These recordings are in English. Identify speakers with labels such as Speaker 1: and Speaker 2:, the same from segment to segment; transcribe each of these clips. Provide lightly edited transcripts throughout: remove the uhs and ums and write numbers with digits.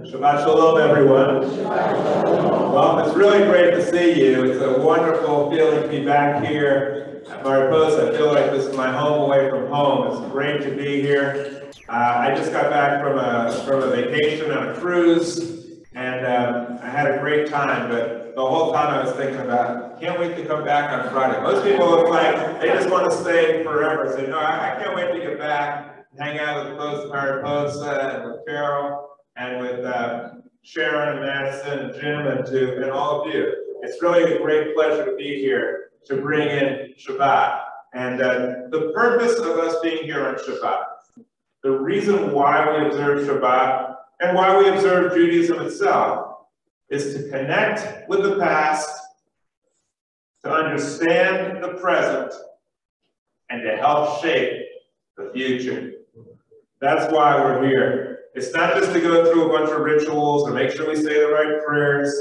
Speaker 1: Shabbat Shalom, everyone. Well, it's really great to see you. It's a wonderful feeling to be back here at Mariposa. I feel like this is my home away from home. It's great to be here. I just got back from a vacation on a cruise, and I had a great time, but the whole time I was thinking about, can't wait to come back on Friday. Most people look like they just want to stay forever. So, no, I can't wait to get back, hang out with folks at Mariposa and with Carol and with Sharon and Madison and Jim and all of you. It's really a great pleasure to be here to bring in Shabbat. And the purpose of us being here on Shabbat, the reason why we observe Shabbat and why we observe Judaism itself is to connect with the past, to understand the present, and to help shape the future. That's why we're here. It's not just to go through a bunch of rituals or make sure we say the right prayers.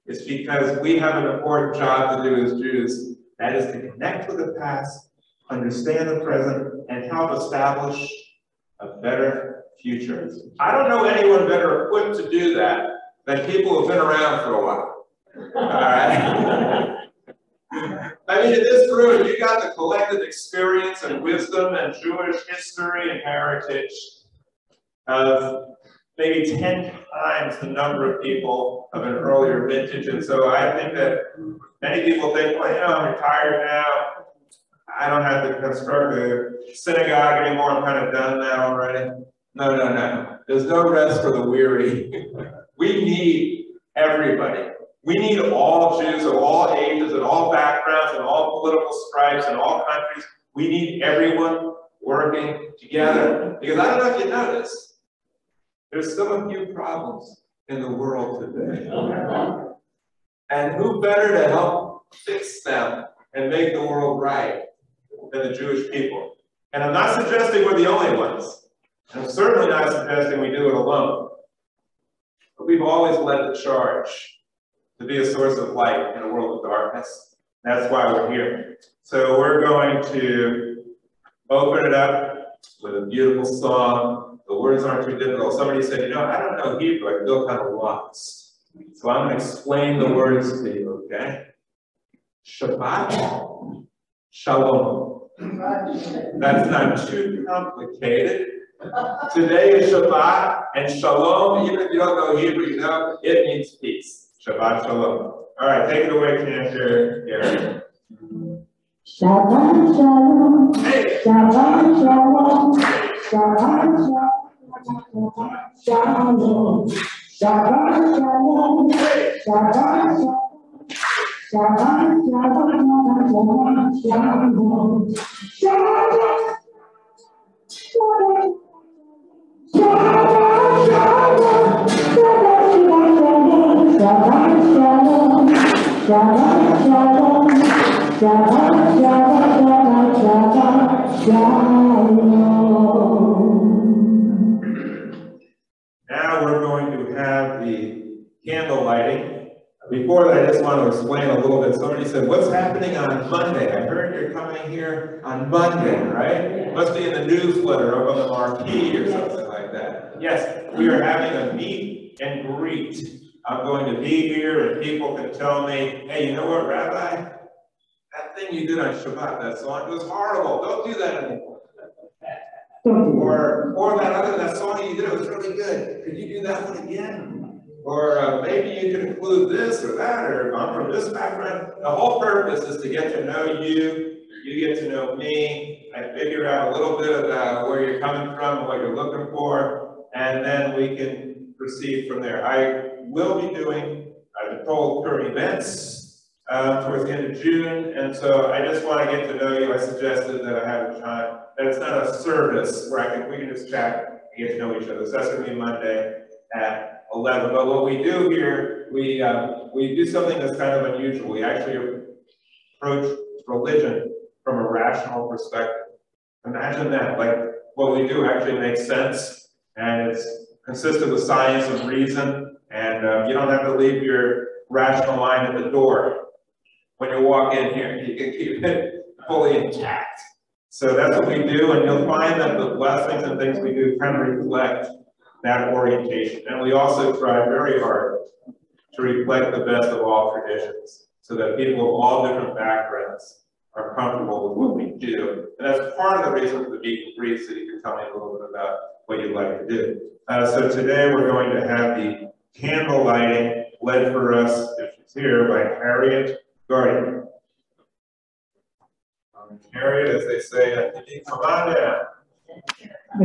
Speaker 1: It's because we have an important job to do as Jews. That is to connect with the past, understand the present, and help establish a better future. I don't know anyone better equipped to do that than people who've been around for a while. All right? I mean, in this room, you got the collective experience and wisdom and Jewish history and heritage of maybe 10 times the number of people of an earlier vintage. And so I think that many people think, well, you know, I'm retired now. I don't have to construct a synagogue anymore. I'm kind of done that already. No, no, no. There's no rest for the weary. We need everybody. We need all Jews of all ages and all backgrounds and all political stripes and all countries. We need everyone working together. Because I don't know if you noticed, there's still a few problems in the world today. And who better to help fix them and make the world right than the Jewish people? And I'm not suggesting we're the only ones. And I'm certainly not suggesting we do it alone. But we've always led the charge to be a source of light in a world of darkness. That's why we're here. So we're going to open it up with a beautiful song. The words aren't too difficult. Somebody said, you know, I don't know Hebrew. I feel kind of lost. So I'm going to explain the words to you, okay? Shabbat, Shalom. That's not too complicated. Today is Shabbat, and Shalom, even if you don't know Hebrew, you know, it means peace. Shabbat Shalom. All right, take it away, Cantor, Garrett.
Speaker 2: Shabbat Shalom. Hey. Shabbat Shalom. Shabbat Shalom. Shalom. Shabbat Shalom. Shabbat Shalom. Shabbat Shalom.
Speaker 1: Now we're going to have the candle lighting. Before that, I just want to explain a little bit. Somebody said, what's happening on Monday? I heard you're coming here on Monday, right? It must be in the newsletter up on the marquee or something like that. Yes, we are having a meet and greet. I'm going to be here and people can tell me, hey, you know what, Rabbi? That thing you did on Shabbat, that song, was horrible. Don't do that anymore. Or that song you did, it was really good. Could you do that one again? Or maybe you can include this or that, or I'm from this background. The whole purpose is to get to know you, you get to know me. I figure out a little bit about where you're coming from, what you're looking for, and then we can proceed from there. I will be doing, I've been told, current events towards the end of June, and so I just want to get to know you. I suggested that I have a time, that it's not a service where we can just chat and get to know each other. So that's going to be Monday at 11. But what we do here, we do something that's kind of unusual. We actually approach religion from a rational perspective. Imagine that, like what we do actually makes sense, and it's consistent with science and reason, and you don't have to leave your rational mind at the door when you walk in here. You can keep it fully intact. So that's what we do, and you'll find that the blessings and things we do kind of reflect that orientation. And we also try very hard to reflect the best of all traditions, so that people of all different backgrounds are comfortable with what we do. And that's part of the reason for the meet and greet, so you can tell me a little bit about what you'd like to do. So today we're going to have the candle lighting led for us, if she's here, by Harriet Garrett. Harriet, as they say, come on down. You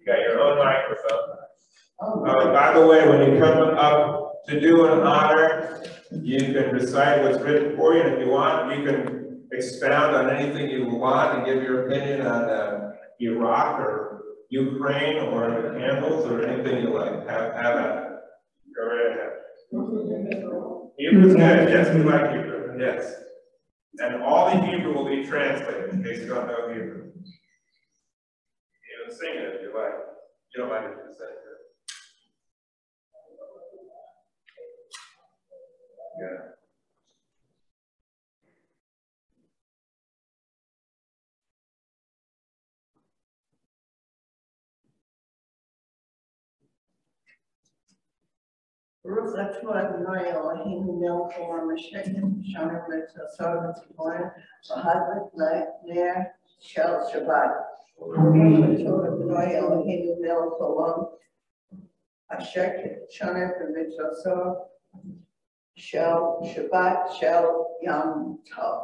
Speaker 1: got your own microphone. By the way, when you come up to do an honor, you can recite what's written for you, and if you want, you can expound on anything you want and give your opinion on Iraq or Ukraine or the candles or anything you like. Have at it. Go right ahead. Hebrew's good. Yes, we like Hebrew. Yes. And all the Hebrew will be translated in case you don't know Hebrew. You can sing it if you like. You don't mind if you sing it. Yeah.
Speaker 3: Baruch atah Adonai Eloheinu melech haolam hashekel shana v'tzasar v'tzibor v'hadlik ner shel Shabbat. Baruch atah Adonai Eloheinu melech haolam hashekel shana v'tzasar shel Shabbat shel Yom Tov.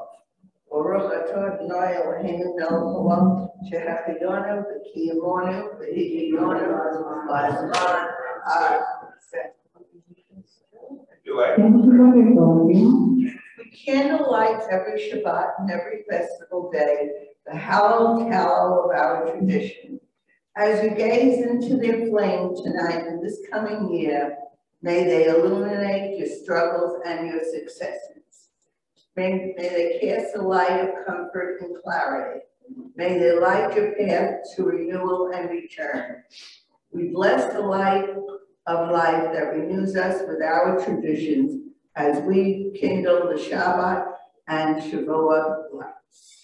Speaker 3: Baruch atah Adonai Eloheinu melech haolam shehachiyonu v'kiyamonu v'higiyonu v'azman ha'aseh.
Speaker 1: You like?
Speaker 3: We candle lights every Shabbat and every festival day, the hallowed hallow of our tradition. As you gaze into their flame tonight and this coming year, may they illuminate your struggles and your successes. May they cast a light of comfort and clarity. May they light your path to renewal and return. We bless the light of life that renews us with our traditions as we kindle the Shabbat and Shavuot lights.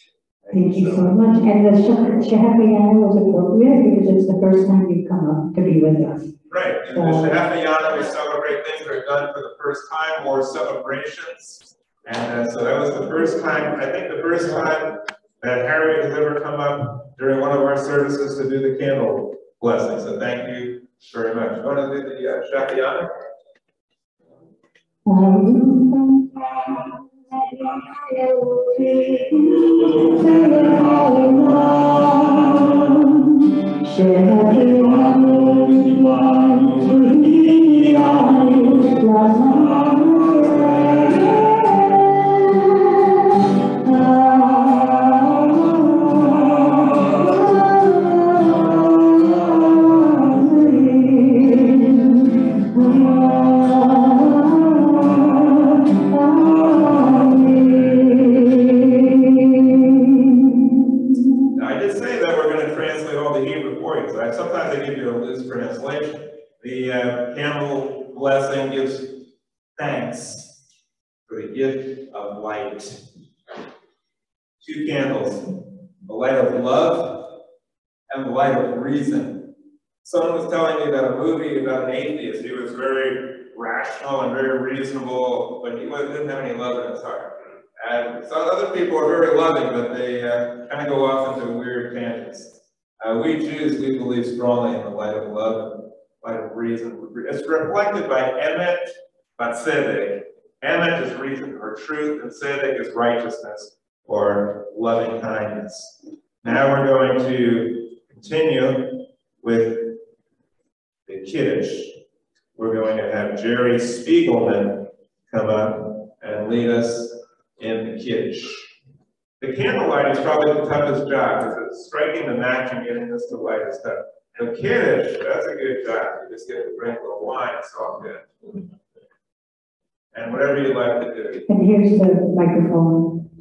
Speaker 2: Thank you so much. And the Shahapayana was appropriate because it's the first time you've come up to be with us.
Speaker 1: Right. In the Shahapayana, we celebrate things that are done for the first time or celebrations. And so that was the first time, I think the first time that Harriet has ever come up during one of our services to do the candle blessing. So thank you very much. You want to do the Shahapayana? Sometimes I give you a loose translation. The candle blessing gives thanks for the gift of light. 2 candles, the light of love and the light of reason. Someone was telling me about a movie about an atheist. He was very rational and very reasonable, but he didn't have any love in his heart. And some other people are very loving, but they kind of go off into weird tangents. We Jews, we believe strongly in the light of love and light of reason. It's reflected by emet, tzedek. Emet is reason or truth, and tzedek is righteousness or loving kindness. Now we're going to continue with the Kiddush. We're going to have Jerry Spiegelman come up and lead us in the Kiddush. The candlelight is probably the toughest job because it's striking the match and getting this to light is tough. And Kiddush, that's a good job. You just get to drink a little wine, it's all good. And whatever you like to do.
Speaker 2: And here's the microphone.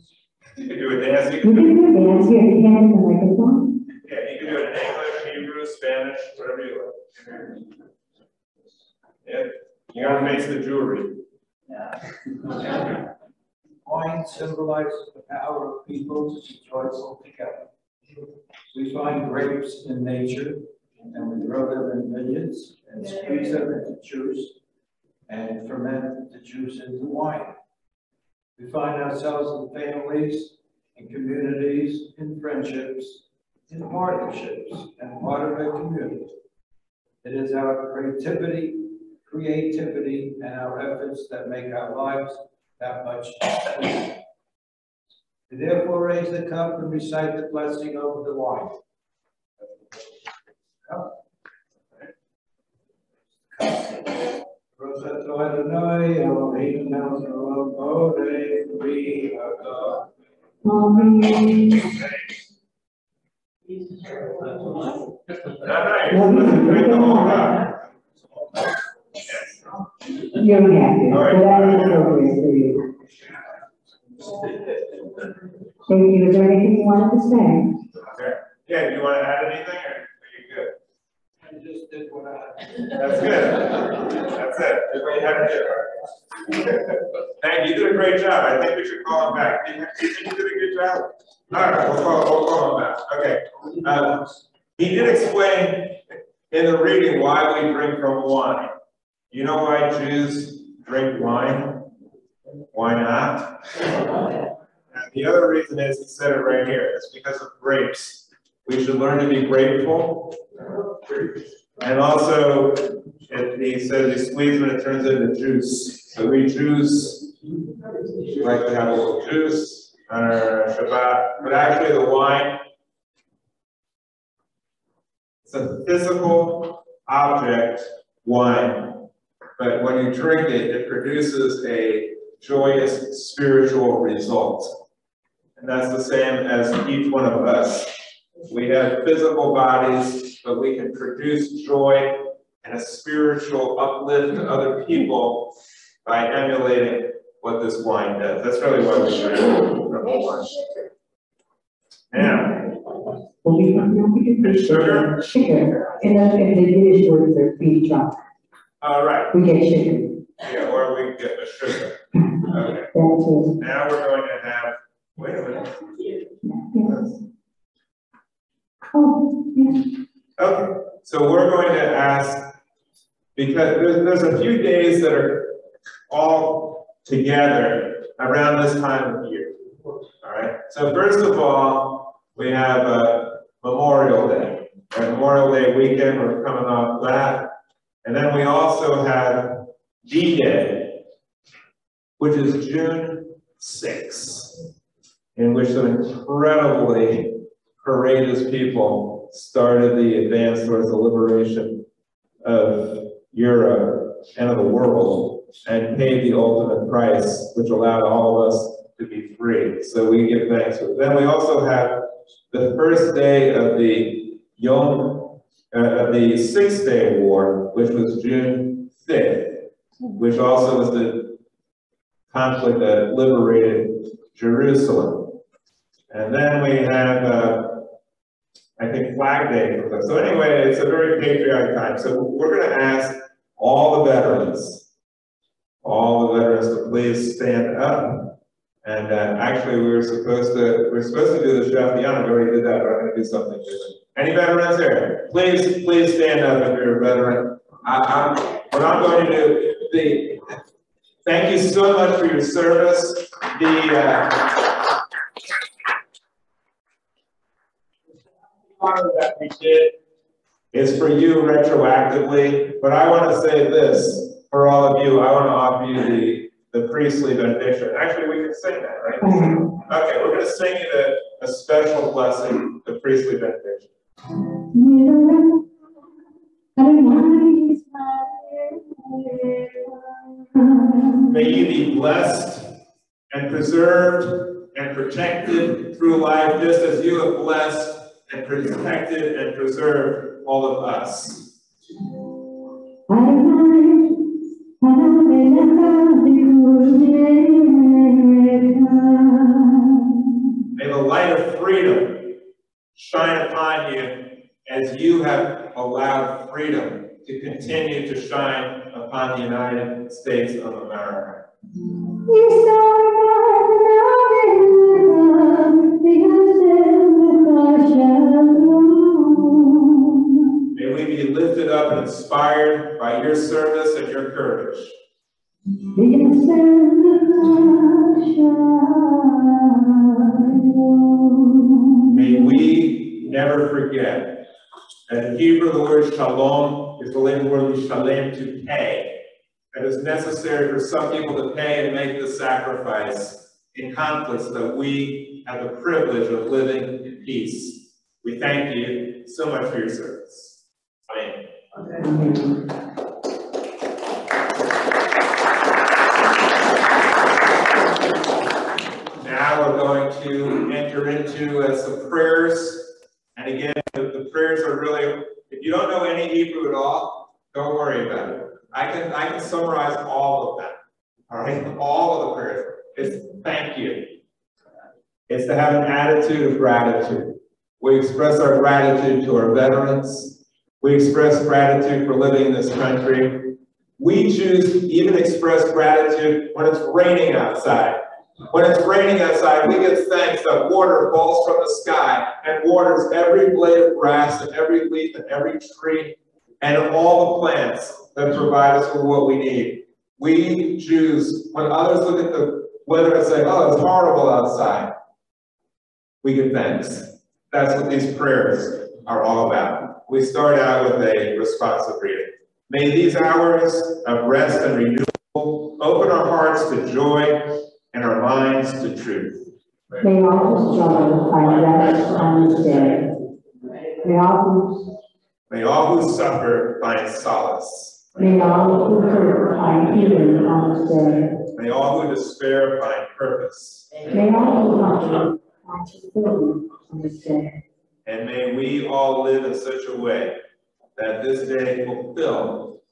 Speaker 1: You can do a dance.
Speaker 2: You can do a dance here. You can have the microphone.
Speaker 1: Yeah, you can do it in English, Hebrew, Spanish, whatever you like. Yeah, you gotta face the jewelry.
Speaker 3: Yeah.
Speaker 4: Wine symbolizes the power of people to be joyful together. We find grapes in nature, and we grow them in vineyards, and squeeze them into juice, and ferment the juice into wine. We find ourselves in families, in communities, in friendships, in partnerships, and part of a community. It is our creativity, and our efforts that make our lives that much better. We therefore raise the cup and recite the blessing over the wine. Rosato Adonai, Elohim Melchor, Borei, Ri, Adon.
Speaker 2: You're happy, but that is appropriate for you. Thank you. Is there anything you wanted to say?
Speaker 1: Okay. Yeah, do you want to add anything, or are you good?
Speaker 4: I just did what I had.
Speaker 1: That's good. That's it. That's what you had to do. Thank you. You did a great job. I think we should call him back. Do you think you did a good job? All right, we'll call him back. Okay. He did explain in the reading why we drink from wine. You know why Jews drink wine? Why not? And the other reason is, he said it right here, it's because of grapes. We should learn to be grateful. And also, he said you squeeze when it turns into juice. So we Jews like to have a little juice on our Shabbat, but actually the wine, it's a physical object, wine. But when you drink it, it produces a joyous spiritual result. And that's the same as each one of us. We have physical bodies, but we can produce joy and a spiritual uplift to other people by emulating what this wine does. That's really what we drink from the wine. Now, sugar.
Speaker 2: Sugar. In the Yiddish words are beef chop.
Speaker 1: All right.
Speaker 2: We get sugar.
Speaker 1: Yeah, or we can get the sugar. Okay.
Speaker 2: That's it.
Speaker 1: Now we're going to have, wait a minute.
Speaker 2: Yes. Oh, yeah.
Speaker 1: Okay, so we're going to ask, because there's a few days that are all together around this time of year. All right, so first of all, we have Memorial Day. And Memorial Day weekend, we're coming off that. And then we also have D-Day, which is June 6th, in which some incredibly courageous people started the advance towards the liberation of Europe and of the world, and paid the ultimate price, which allowed all of us to be free. So we give thanks for it. Then we also have the first day of the the 6-Day War, which was June 5th, which also was the conflict that liberated Jerusalem. And then we have, I think, Flag Day. So anyway, it's a very patriotic time. So we're going to ask all the veterans to please stand up. And actually, we were supposed to do the Shabbat. We already did that, but I'm going to do something different. Any veterans here? Please stand up if you're a veteran. What I'm going to do, thank you so much for your service. The honor that we did is for you retroactively, but I want to say this for all of you. I want to offer you the priestly benediction. Actually, we can sing that, right? Okay, we're going to sing you a special blessing, the priestly benediction. May you be blessed and preserved and protected through life, just as you have blessed and protected and preserved all of us. May the light of freedom shine upon you as you have allowed freedom to continue to shine upon the United States of America. May we be lifted up and inspired by your service and your courage. May we never forget that in Hebrew the word shalom is related to the word shalem, to pay. That it's necessary for some people to pay and make the sacrifice in conflicts that we have the privilege of living in peace. We thank you so much for your service. Amen. Now we're going to enter into some prayers. And again, the prayers are really, if you don't know any Hebrew at all, don't worry about it. I can summarize all of them. All right? All of the prayers. It's thank you. It's to have an attitude of gratitude. We express our gratitude to our veterans. We express gratitude for living in this country. We choose to even express gratitude when it's raining outside. When it's raining outside, we give thanks that water falls from the sky and waters every blade of grass and every leaf and every tree and all the plants that provide us with what we need. We choose, when others look at the weather and say, oh, it's horrible outside, we give thanks. That's what these prayers are all about. We start out with a responsive reading. May these hours of rest and renewal open our hearts to joy and our minds to truth.
Speaker 2: May all who struggle find rest on this day. May all who suffer find solace. May all who hurt find healing on this day.
Speaker 1: May all who despair find purpose.
Speaker 2: May all who hunger find fulfillment on this day.
Speaker 1: And may we all live in such a way that this day fulfill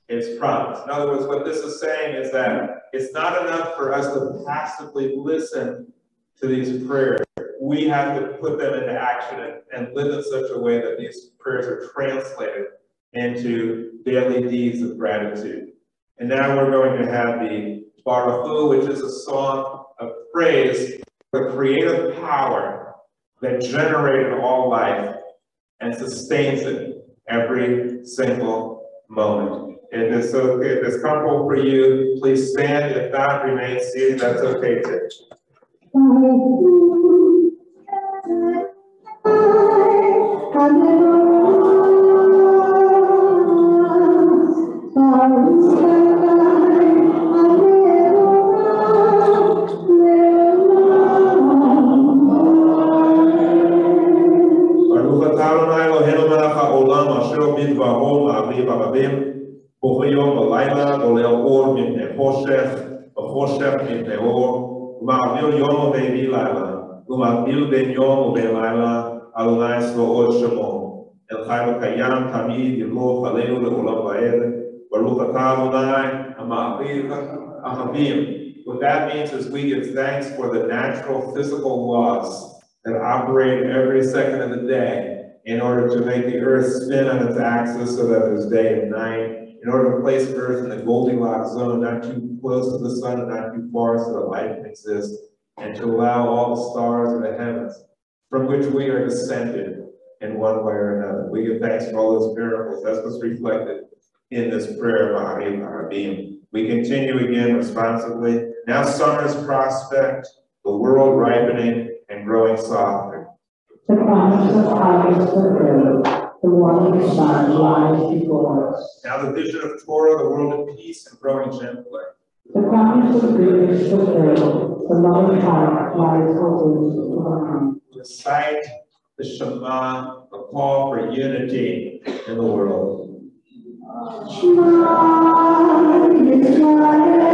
Speaker 1: its promise. In other words, what this is saying is that it's not enough for us to passively listen to these prayers. We have to put them into action and live in such a way that these prayers are translated into daily deeds of gratitude. And now we're going to have the Baruch, which is a song of praise for the creative power that generated all life and sustains it every single moment. If it's comfortable for you, please stand. If not, remain seated. That's okay too. Bohayom Balayla, Boleor Mipne Hoshef, Hoshef Mipne Or, Umavil Yom Baby Lila, Umavil Ben Yom Belila, Alunai Sloot Shemon, El Chayim Kayam Tamid, Yilo, Halelu, the Ulam Baed, Baruch Atabunai, Ahavim. What that means is we give thanks for the natural physical laws that operate every second of the day in order to make the earth spin on its axis so that there's day and night, in order to place Earth in the Goldilocks zone, not too close to the sun and not too far so that life can exist, and to allow all the stars in the heavens, from which we are descended in one way or another. We give thanks for all those miracles. That's what's reflected in this prayer of Maharim Harabim. We continue again responsibly. Now summer's prospect, the world ripening and growing softer.
Speaker 2: The promise of harvest fulfilled. The warning sun lies before us.
Speaker 1: Now the vision of Torah, the world of peace and growing gentler.
Speaker 2: The promise of good is fulfilled. The loving heart lies open to the mind.
Speaker 1: Recite the Shema, the call for unity in the world.
Speaker 2: Shema Yisrael,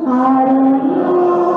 Speaker 2: Adonai Eloheinu,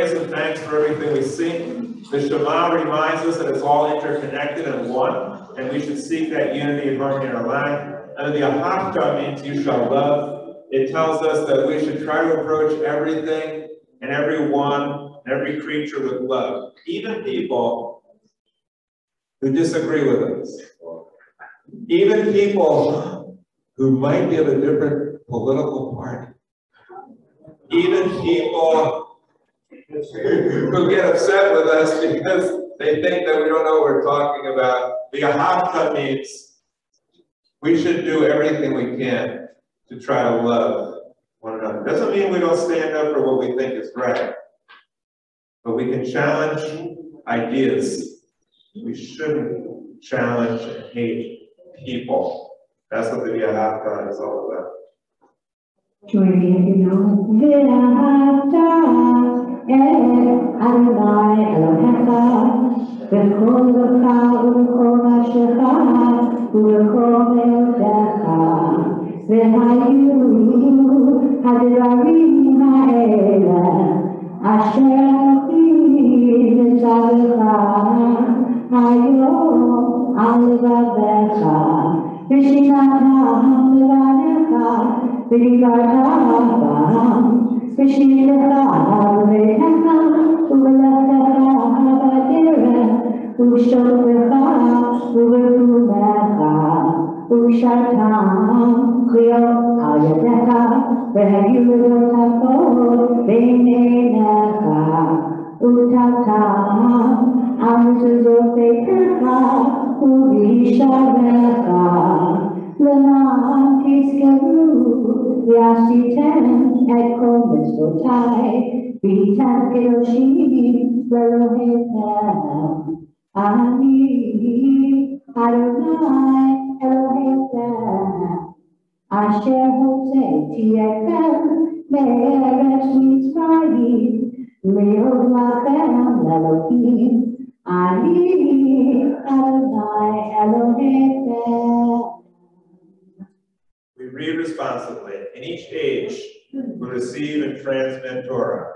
Speaker 1: praise and thanks for everything we see. The Shema reminds us that it's all interconnected and one, and we should seek that unity and harmony in our life. And the Ahavta means you shall love. It tells us that we should try to approach everything and everyone and every creature with love, even people who disagree with us, even people who might be of a different political party, even people who get upset with us because they think that we don't know what we're talking about. The Ahavta means we should do everything we can to try to love one another. Doesn't mean we don't stand up for what we think is right, but we can challenge ideas. We shouldn't challenge and hate people. That's what the Ahavta is all about.
Speaker 2: Join me if you know. Adonai Elohecha, b'kol lecha u'b'kol nafshecha u'b'kol me'odecha, v'hayu hadarim ha'ela asher anokhi mitzavecha hayom al levavecha v'shinatam levanecha v'dibartam bam v'shinatam Ani Adonai Elohecha Asher Hoseti Echem Me'eretz Mitzrayim Le'od Lachem Elohim Ani Adonai Elohecha.
Speaker 1: We read responsibly. In each age, we receive and transmit Torah.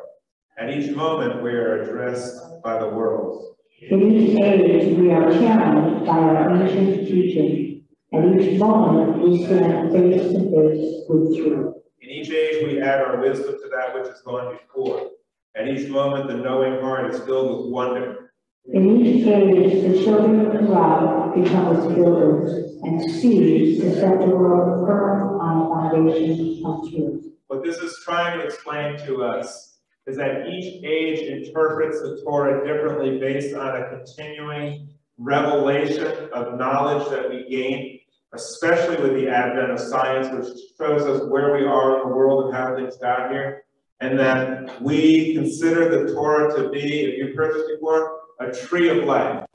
Speaker 1: At each moment, we are addressed by the world.
Speaker 2: In each age, we are challenged by our ancient teaching. At each moment, we stand face to face with truth.
Speaker 1: In each age, we add our wisdom to that which has gone before. At each moment, the knowing heart is filled with wonder.
Speaker 2: In each age, the children of God become as builders and seeds to set the world firm on a foundation of truth.
Speaker 1: What this is trying to explain to us is that each age interprets the Torah differently based on a continuing revelation of knowledge that we gain, especially with the advent of science, which shows us where we are in the world and how things got here, and that we consider the Torah to be, if you've heard this before, a tree of life.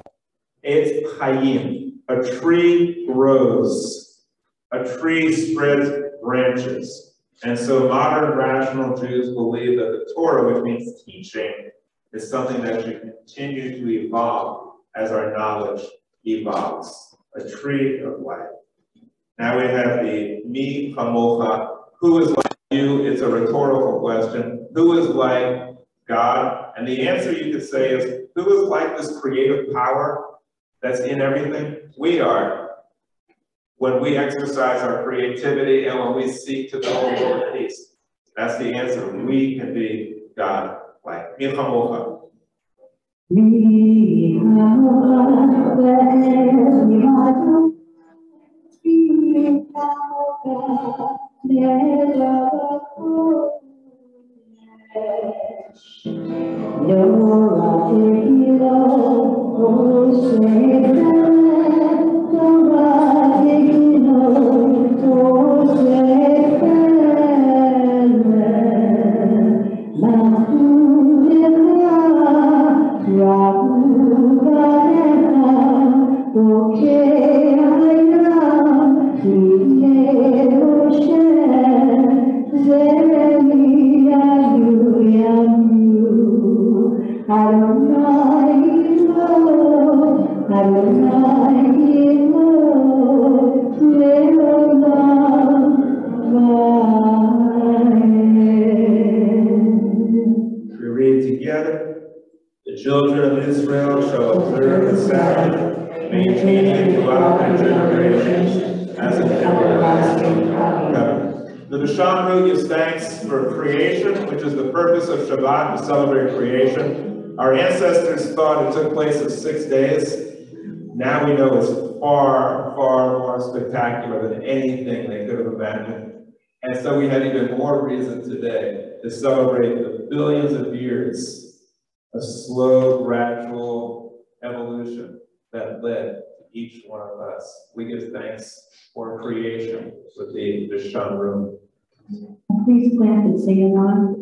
Speaker 1: It's Hayim. A tree grows. A tree spreads branches. And so modern rational Jews believe that the Torah, which means teaching, is something that should continue to evolve as our knowledge evolves. A tree of life. Now we have the Mi Chamocha. Who is like you? It's a rhetorical question. Who is like God? And the answer you could say is, who is like this creative power that's in everything? We are. When we exercise our creativity and when we seek to know the world peace. That's the answer. We can be God-like. Mi Chamocha. Together The children of Israel shall observe the Sabbath, maintaining it throughout their generations as an everlasting covenant. The Shamru gives thanks for creation, which is the purpose of Shabbat, to celebrate creation. Our ancestors thought it took place in 6 days. Now we know it's far, far more spectacular than anything they could have imagined. And so we have even more reason today to celebrate the billions of years of slow, gradual evolution that led to each one of us. We give thanks for creation with the Shamru.
Speaker 2: Please plant and sing along.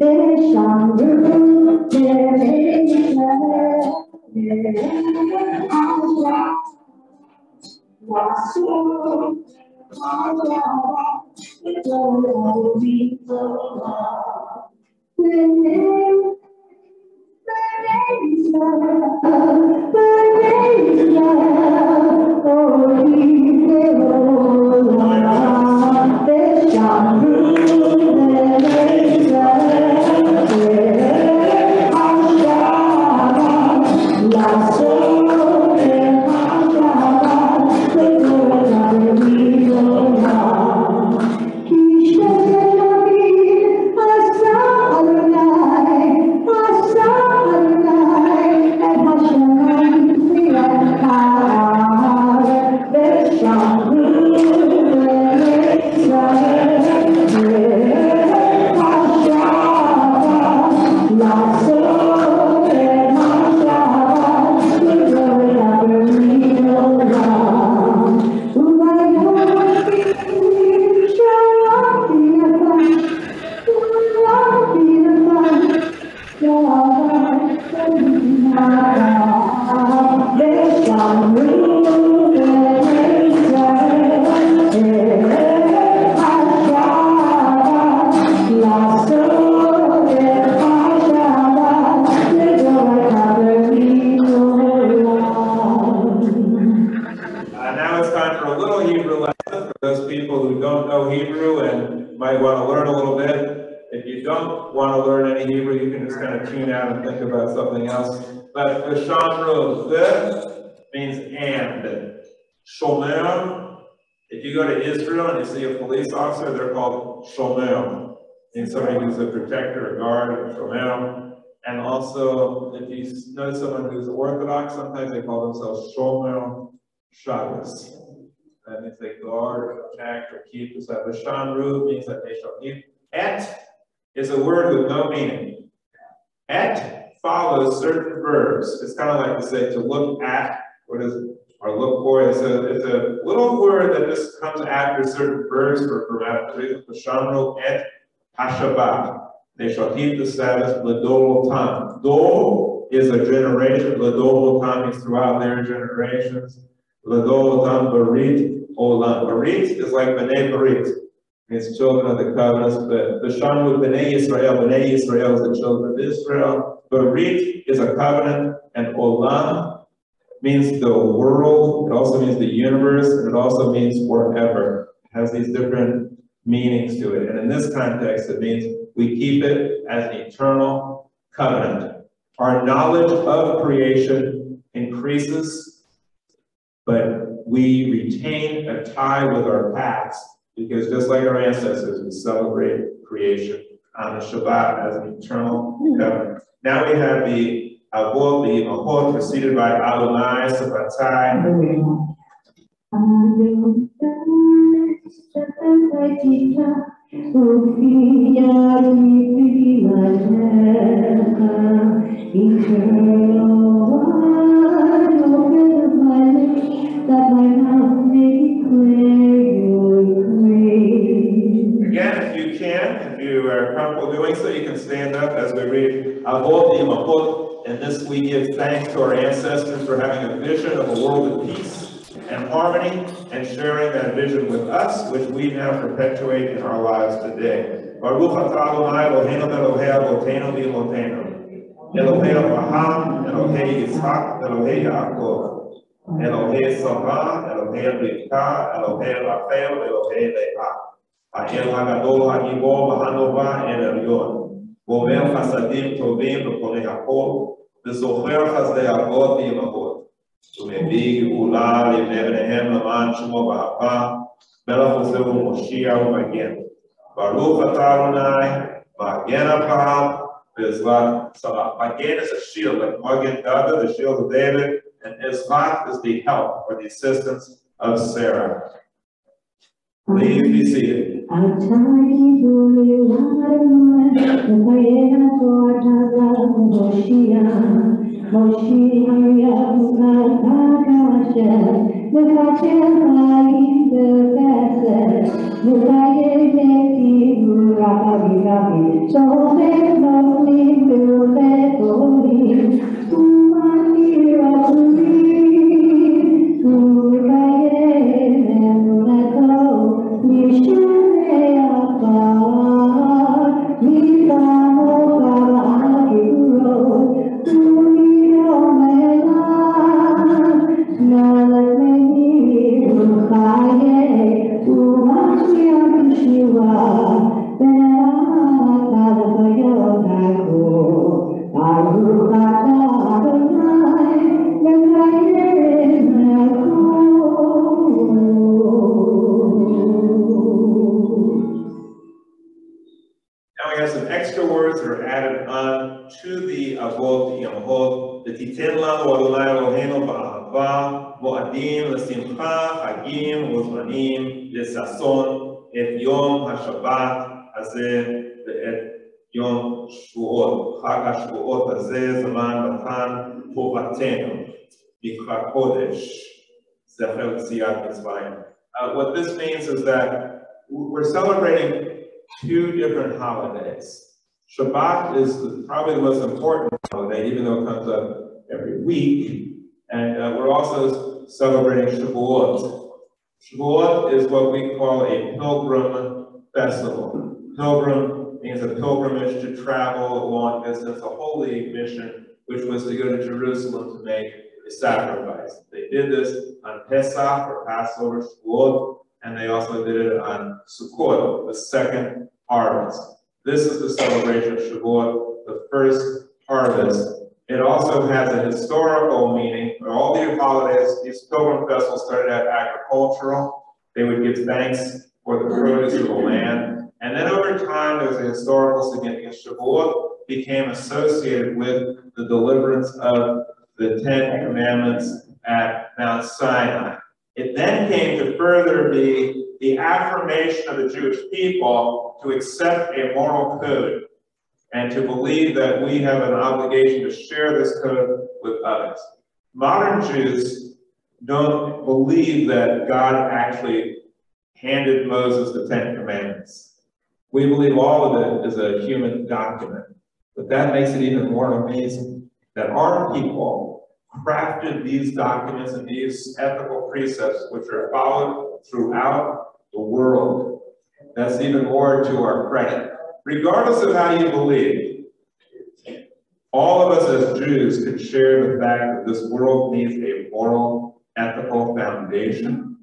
Speaker 1: Tune out and think about something else. But the Shamru, the means and. Shomer, if you go to Israel and you see a police officer, they're called Shomer. Means somebody who's a protector, a guard, Shomer. And also, if you know someone who's Orthodox, sometimes they call themselves Shomer Shabbos. That means they guard, or protect, or keep the Sabbath. Shamru means that they shall keep. Et is a word with no meaning. Et follows certain verbs. It's kind of like to say to look at, what is it? Or look for. It's a little word that just comes after certain verbs for grammatical reasons. Shamru et HaShabbat. They shall keep the Sabbath. L'Dor Va-Dor. Dor is a generation. L'Dor Va-Dor means throughout their generations. L'Dor Va-Dor Barit Olam. Barit is like B'nai Barit. It's children of the covenants, but the Shamru B'nai Yisrael is the children of Israel. Barit is a covenant, and Olam means the world. It also means the universe, and it also means forever. It has these different meanings to it. And in this context, it means we keep it as an eternal covenant. Our knowledge of creation increases, but we retain a tie with our past. Because just like our ancestors, we celebrate creation on the Shabbat as an eternal covenant. Now we have the Avot, the Mahot, preceded by Adonai, Sabbatai. Again, if you can, if you are comfortable doing so, you can stand up as we read Avot Yimachot. And this we give thanks to our ancestors for having a vision of a world of peace and harmony and sharing that vision with us, which we now perpetuate in our lives today. Baruch atah Adonai Eloheinu Elohei Avoteinu v'Imotenu, Elohei Abraham, Elohei Yitzhak, Elohei Yaakov, Elohei Sarah, Elohei Rivka, Elohei Rachel, Elohei Leah. El HaGadol HaGibor HaNova El Elyon. ואומר חסדים טובים וקונה הכל, וזוכר חסדי אבות ואימהות, ומביא גאולה לבני בניהם למען שמו באהבה, מלך עוזר ומושיע ומגן. ברוך אתה אדוני, מגן הפעם, בעזרת צבא. Magin is a shield, like Magen David, the shield of David, and Ezrat is the help or the assistance of Sarah. Please be seated. את יום השבת הזה ואת יום שבועות. חג השבועות הזה זמן מתן חובתנו מקרא קודש, זכר יציאת מצרים. What this means is that we're celebrating two different holidays. Shabbat is probably the most important holiday, even though it comes up every week. And we're also celebrating Shavuot. Shavuot is what we call a pilgrim festival. Pilgrim means a pilgrimage to travel a long distance, a holy mission, which was to go to Jerusalem to make a sacrifice. They did this on Pesach, or Passover, Shavuot, and they also did it on Sukkot, the second harvest. This is the celebration of Shavuot, the first harvest. It also has a historical meaning. All the holidays, these pilgrim festivals started out agricultural. They would give thanks for the produce of the land. And then over time, there was a historical significance. Shavuot became associated with the deliverance of the 10 Commandments at Mount Sinai. It then came to further be the affirmation of the Jewish people to accept a moral code and to believe that we have an obligation to share this code with others. Modern Jews don't believe that God actually handed Moses the 10 Commandments. We believe all of it is a human document. But that makes it even more amazing that our people crafted these documents and these ethical precepts which are followed throughout the world. That's even more to our credit. Regardless of how you believe, all of us as Jews can share the fact that this world needs a moral, ethical foundation,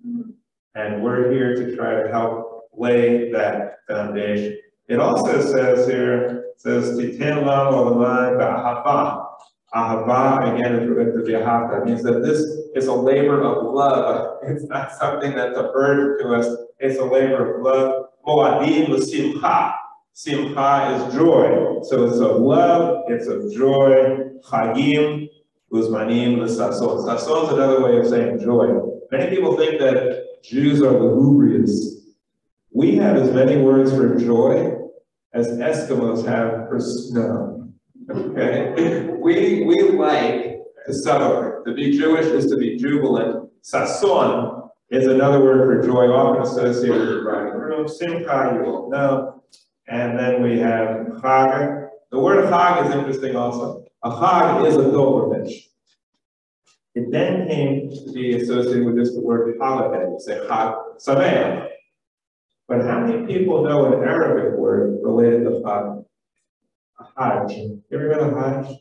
Speaker 1: and we're here to try to help lay that foundation. It also says here, it says, Titin lanu Adonai ba'ahava. Ahava, again, is related to Ahava. It means that this is a labor of love. It's not something that's a burden to us. It's a labor of love. Moadim l'simcha. Simcha is joy. So it's of love, it's of joy. Chagim, uzmanim l'sason. Sason is another way of saying joy. Many people think that Jews are lugubrious. We have as many words for joy as Eskimos have for snow. Okay? We like to celebrate. To be Jewish is to be jubilant. Sason is another word for joy, often associated with the bride and groom. Simcha, you all know. And then we have Chag. The word Chag is interesting also. A Chag is a pilgrimage. It then came to be associated with just the word holiday. You say Chag Sameach. But how many people know an Arabic word related to Chag? A Hajj. You ever heard of Hajj?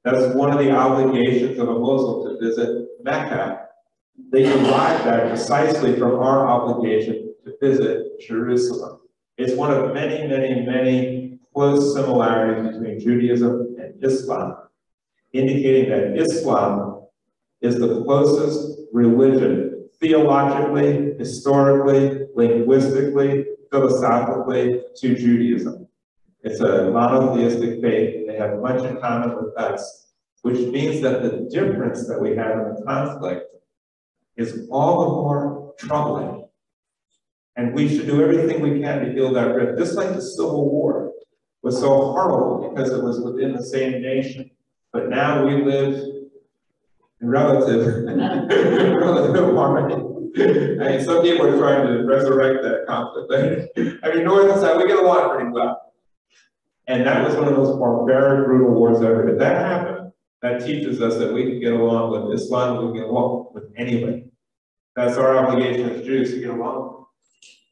Speaker 1: That's one of the obligations of a Muslim to visit Mecca. They derive that precisely from our obligation to visit Jerusalem. It's one of many, many, many close similarities between Judaism and Islam, indicating that Islam is the closest religion theologically, historically, linguistically, philosophically to Judaism. It's a monotheistic faith. They have much in common with us, which means that the difference that we have in the conflict is all the more troubling. And we should do everything we can to heal that rift. Just like the Civil War was so horrible because it was within the same nation. But now we live in relative harmony. I mean, some people are trying to resurrect that conflict. I mean, North and South, we get along pretty well. And that was one of those barbaric, brutal wars ever. If that happened, that teaches us that we can get along with Islam, we can get along with anybody. That's our obligation as Jews, to get along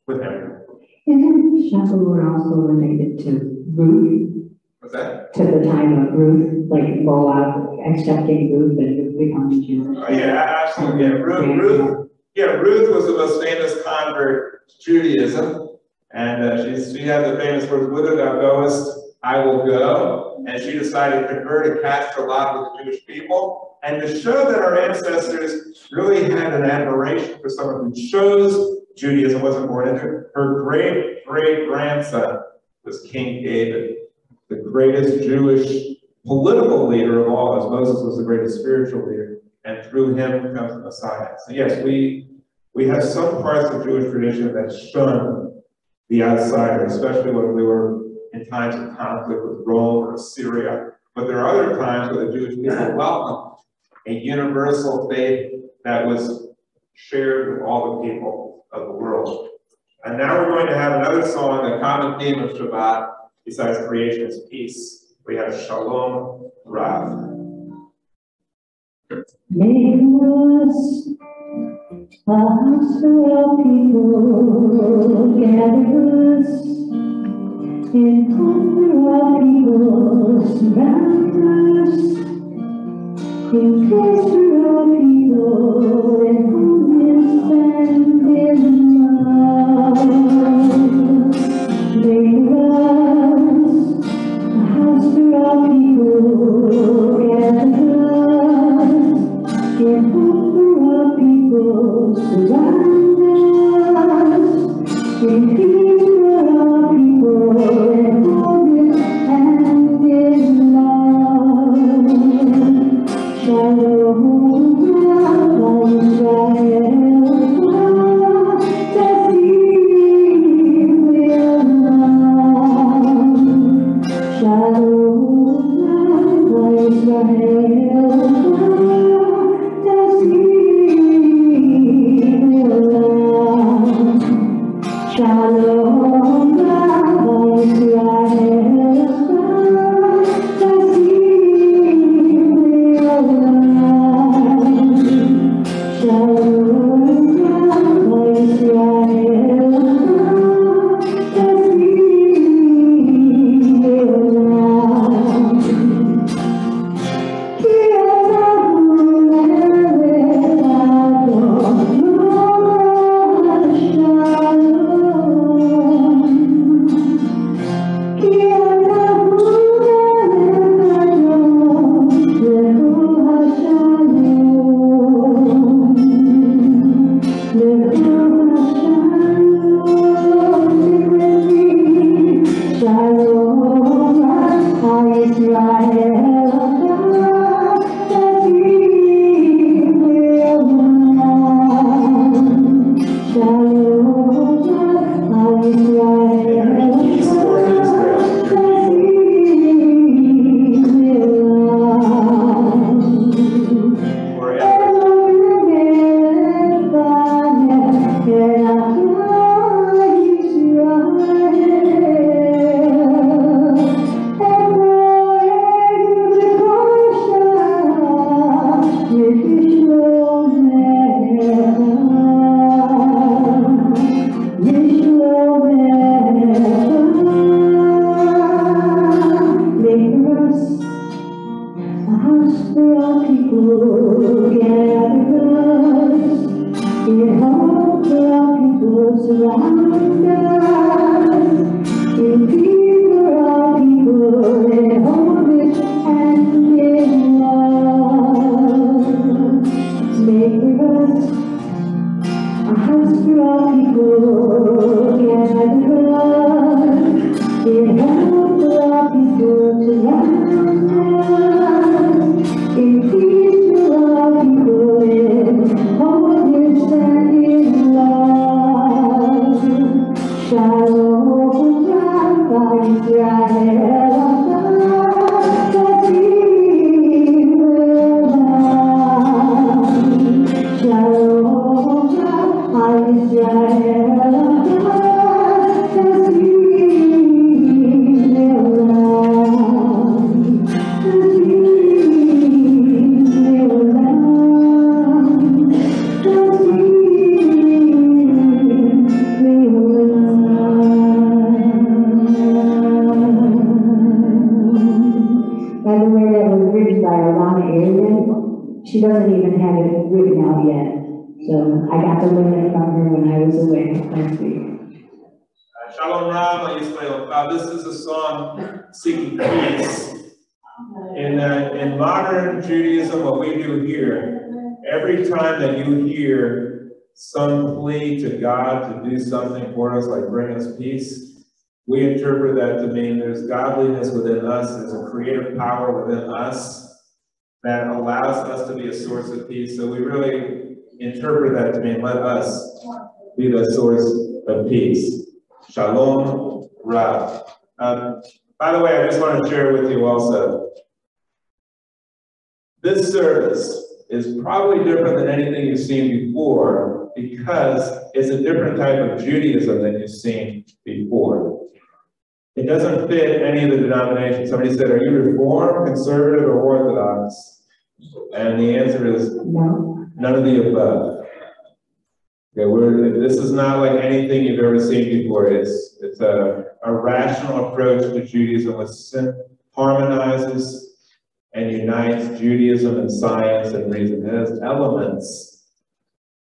Speaker 1: with everyone.
Speaker 2: Isn't Shavuot also related to Ruth?
Speaker 1: What's that?
Speaker 2: To the time of Ruth, like Boaz accepting Ruth and Ruth becoming Jewish?
Speaker 1: Oh, yeah, absolutely. Yeah, Ruth was the most famous convert to Judaism. And she had the famous words, "Whither thou goest, I will go." And she decided to convert and cast her lot with the Jewish people. And to show that our ancestors really had an admiration for someone who chose Judaism, wasn't born into it, her great-great-grandson was King David, the greatest Jewish political leader of all, as Moses was the greatest spiritual leader. And through him comes the Messiah. So yes, we have some parts of Jewish tradition that shun the outsider, especially when we were in times of conflict with Rome or Syria. But there are other times where the Jewish people welcomed a universal faith that was shared with all the people of the world. And now we're going to have another song, the common theme of Shabbat, besides creation, is peace. We have Shalom Rav.
Speaker 2: Make us a house of people, gather us in honor of people, surround us in pleasure of people, and goodness and in love. Make us a house of people, gather us in honor of people, surround us in peace of people, and goodness and in love. Shalom, Israel, surround us in peace. Carolina area. She doesn't even have it written out yet. So I got to learn it from her when I was away last week.
Speaker 1: Shalom Rama Yisrael. This is a song seeking peace. In modern Judaism, what we do here, every time that you hear some plea to God to do something for us, like bring us peace, we interpret that to mean there's godliness within us, there's a creative power within us that allows us to be a source of peace. So we really interpret that to mean let us be the source of peace. Shalom Rav. By the way, I just want to share with you also, this service is probably different than anything you've seen before because it's a different type of Judaism than you've seen before. It doesn't fit any of the denominations. Somebody said, are you Reformed, Conservative, or Orthodox? And the answer is no. None of the above. Okay, this is not like anything you've ever seen before. It's a rational approach to Judaism which harmonizes and unites Judaism and science and reason. It has elements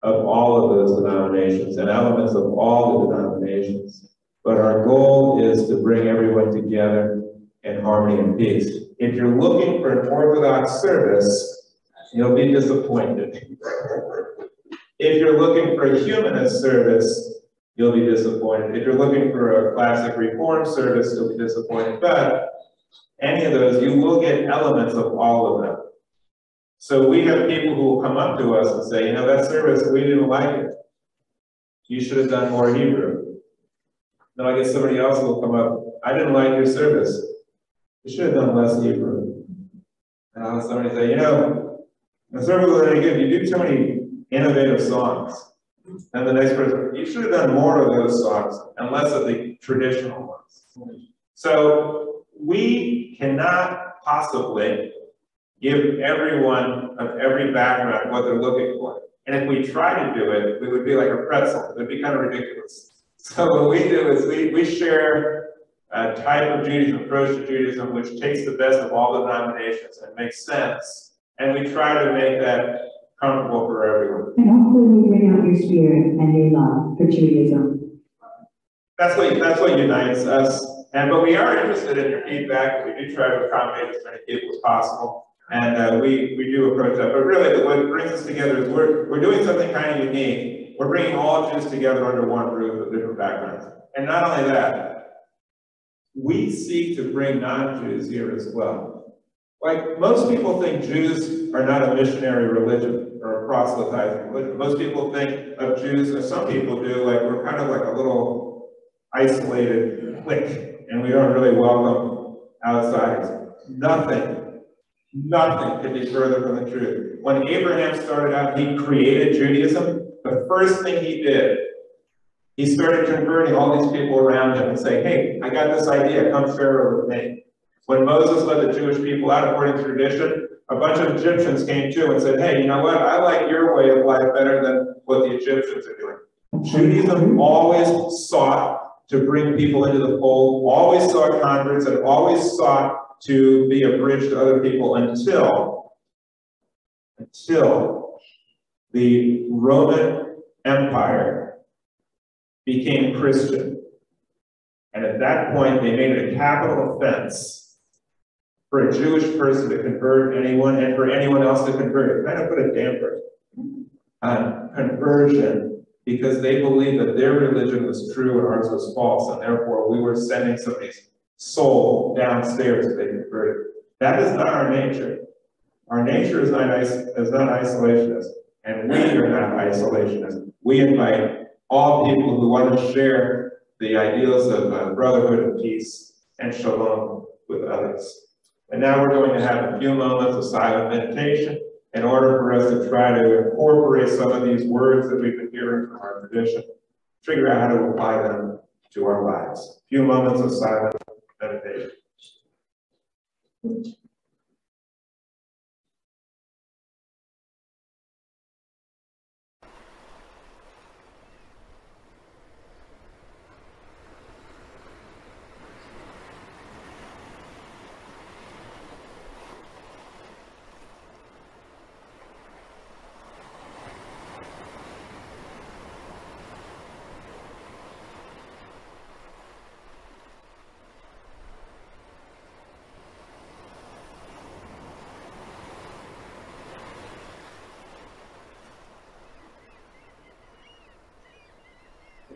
Speaker 1: of all of those denominations and elements of all the denominations. But our goal is to bring everyone together in harmony and peace. If you're looking for an Orthodox service, you'll be disappointed. If you're looking for a humanist service, you'll be disappointed. If you're looking for a classic Reform service, you'll be disappointed. But any of those, you will get elements of all of them. So we have people who will come up to us and say, you know, that service, we didn't like it. You should have done more Hebrew. Then I guess somebody else will come up, I didn't like your service. You should have done less Hebrew. And I'll have somebody say, you know, the service was really good. You do too many innovative songs. And the next person, you should have done more of those songs and less of the traditional ones. So we cannot possibly give everyone of every background what they're looking for. And if we try to do it, we would be like a pretzel. It would be kind of ridiculous. So what we do is we share a type of Judaism, approach to Judaism, which takes the best of all the denominations and makes sense. And we try to make that comfortable for everyone.
Speaker 2: And hopefully we bring out your spirit and your love for Judaism.
Speaker 1: That's what unites us. But we are interested in your feedback. We do try to accommodate as many people as possible. And we do approach that. But really, what brings us together is we're doing something kind of unique. We're bringing all Jews together under one roof with different backgrounds. And not only that, we seek to bring non-Jews here as well. Like, most people think Jews are not a missionary religion or a proselytizing religion. Most people think of Jews, or some people do, like we're kind of like a little isolated clique, and we don't really welcome outsiders. Nothing could be further from the truth. When Abraham started out, he created Judaism. The first thing he did, he started converting all these people around him and saying, hey, I got this idea, come share it with me. When Moses led the Jewish people out according to tradition, a bunch of Egyptians came to and said, hey, you know what? I like your way of life better than what the Egyptians are doing. Judaism always sought to bring people into the fold, always sought converts, and always sought to be a bridge to other people until the Roman Empire became Christian. And at that point, they made it a capital offense for a Jewish person to convert anyone and for anyone else to convert. It kind of put a damper on conversion because they believed that their religion was true and ours was false, and therefore we were sending somebody's soul downstairs if they converted. That is not our nature. Our nature is not isolationist, and we are not isolationists. We invite all people who want to share the ideals of brotherhood and peace and shalom with others. And now we're going to have a few moments of silent meditation in order for us to try to incorporate some of these words that we've been hearing from our tradition, figure out how to apply them to our lives. A few moments of silent meditation.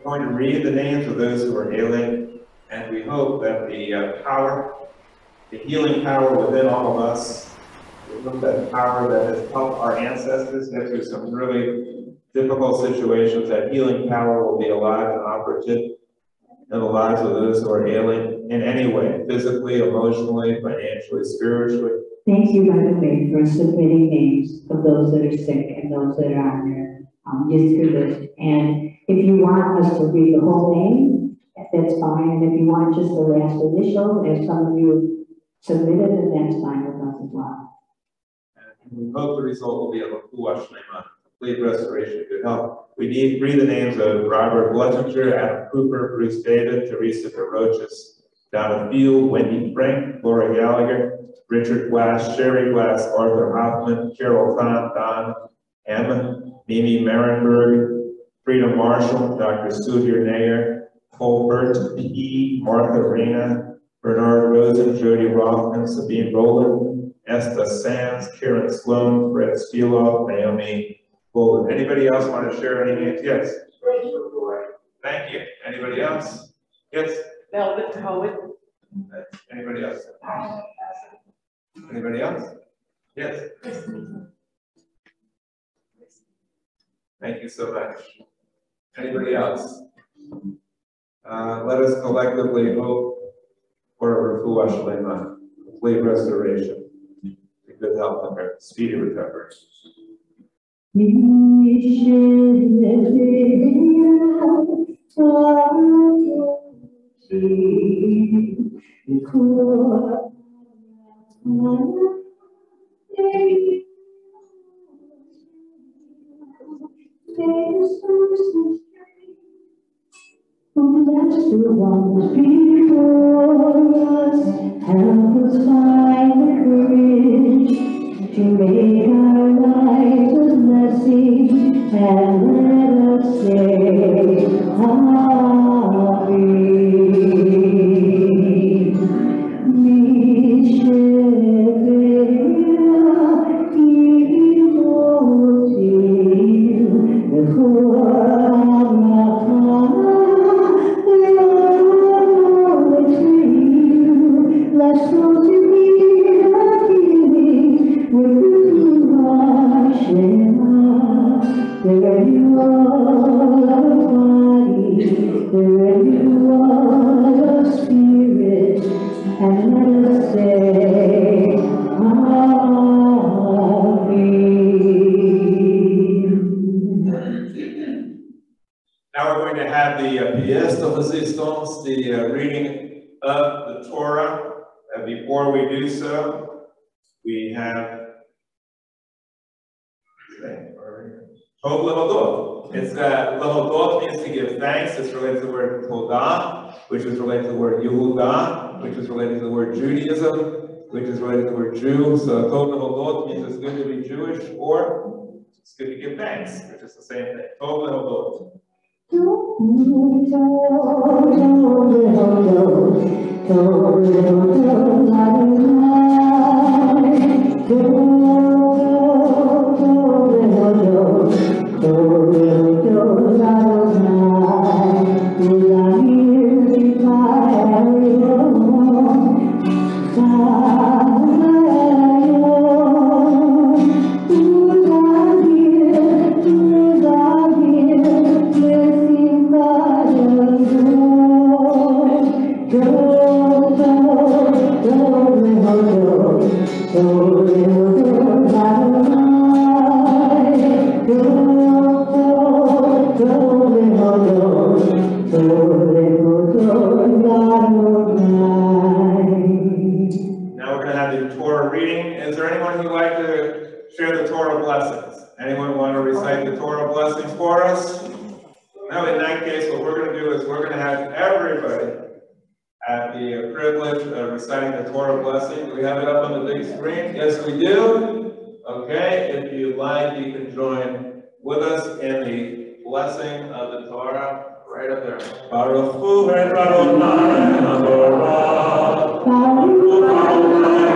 Speaker 1: going to read the names of those who are ailing, and we hope that the healing power within all of us, we hope that power that has helped our ancestors get through some really difficult situations, that healing power will be alive and operative in the lives of those who are ailing in any way, physically, emotionally, financially, spiritually.
Speaker 2: Thank you, by the way, for submitting names of those that are sick and those that are on your history list. And if you want us to read the whole name, that's fine. And if you want just the last initial, as some of you submitted, then that's fine with us as well.
Speaker 1: And we hope the result will be a L'Dor Va-Dor, complete restoration, good health. We need read the names of Robert Bluttinger, Adam Cooper, Bruce David, Teresa DeRoches, Donna Field, Wendy Frank, Laura Gallagher, Richard Glass, Sherry Glass, Arthur Hoffman, Carol Kahn, Don Hammond, Mimi Marenberg, Frida Marshall, Dr. Sudhir Nair, Colbert P., Martha Reyna, Bernard Rosen, Jody Rothman, Sabine Rowland, Esther Sands, Karen Sloan, Fred Spieloff, Naomi Bolden. Anybody else want to share any names? Yes. Thank you. Anybody else? Yes.
Speaker 5: Velvet Cohen.
Speaker 1: Anybody else? Anybody else? Yes. Thank you so much. Anybody else? Let us collectively hope for a refuah shlema, complete restoration, good health, and speedy recovery.
Speaker 2: Bless the ones before us, help us find the courage to make our lives a blessing, and let us say, Amen.
Speaker 1: Now we're going to have the pièce de résistance, the reading of the Torah. And before we do so, we have L'Dor. It's L'Dor means to give thanks. It's related to the word Todah, which is related to the word Yehudah, which is related to the word Judaism, which is related to the word Jew. So L'Dor means it's good to be Jewish, or it's good to give thanks, which is the same thing. L'Dor. Now we're going to have the Torah reading. Is there anyone who'd like to share the Torah blessings? Anyone want to recite the Torah blessings for us? No, in that case, what we're going to do is we're going to have everybody have the privilege of reciting the Torah blessing. Do we have it up on the big screen? Yes, we do. Okay, if you'd like, you can join with us in the blessing of the Torah. Right up there. Baruch Hu Adonai Adorah. Baruch Hu Adonai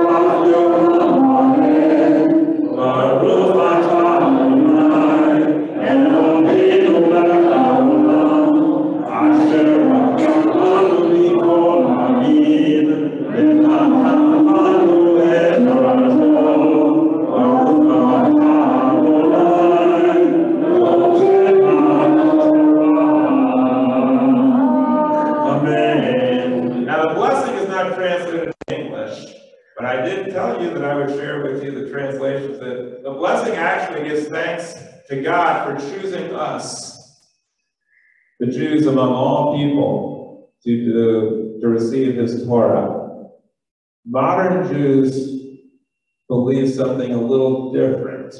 Speaker 1: Adorah. Baruch Adonai Eloheinu melech haolam. see the translations, that the blessing actually gives thanks to God for choosing us, the Jews among all people, to receive his Torah. Modern Jews believe something a little different.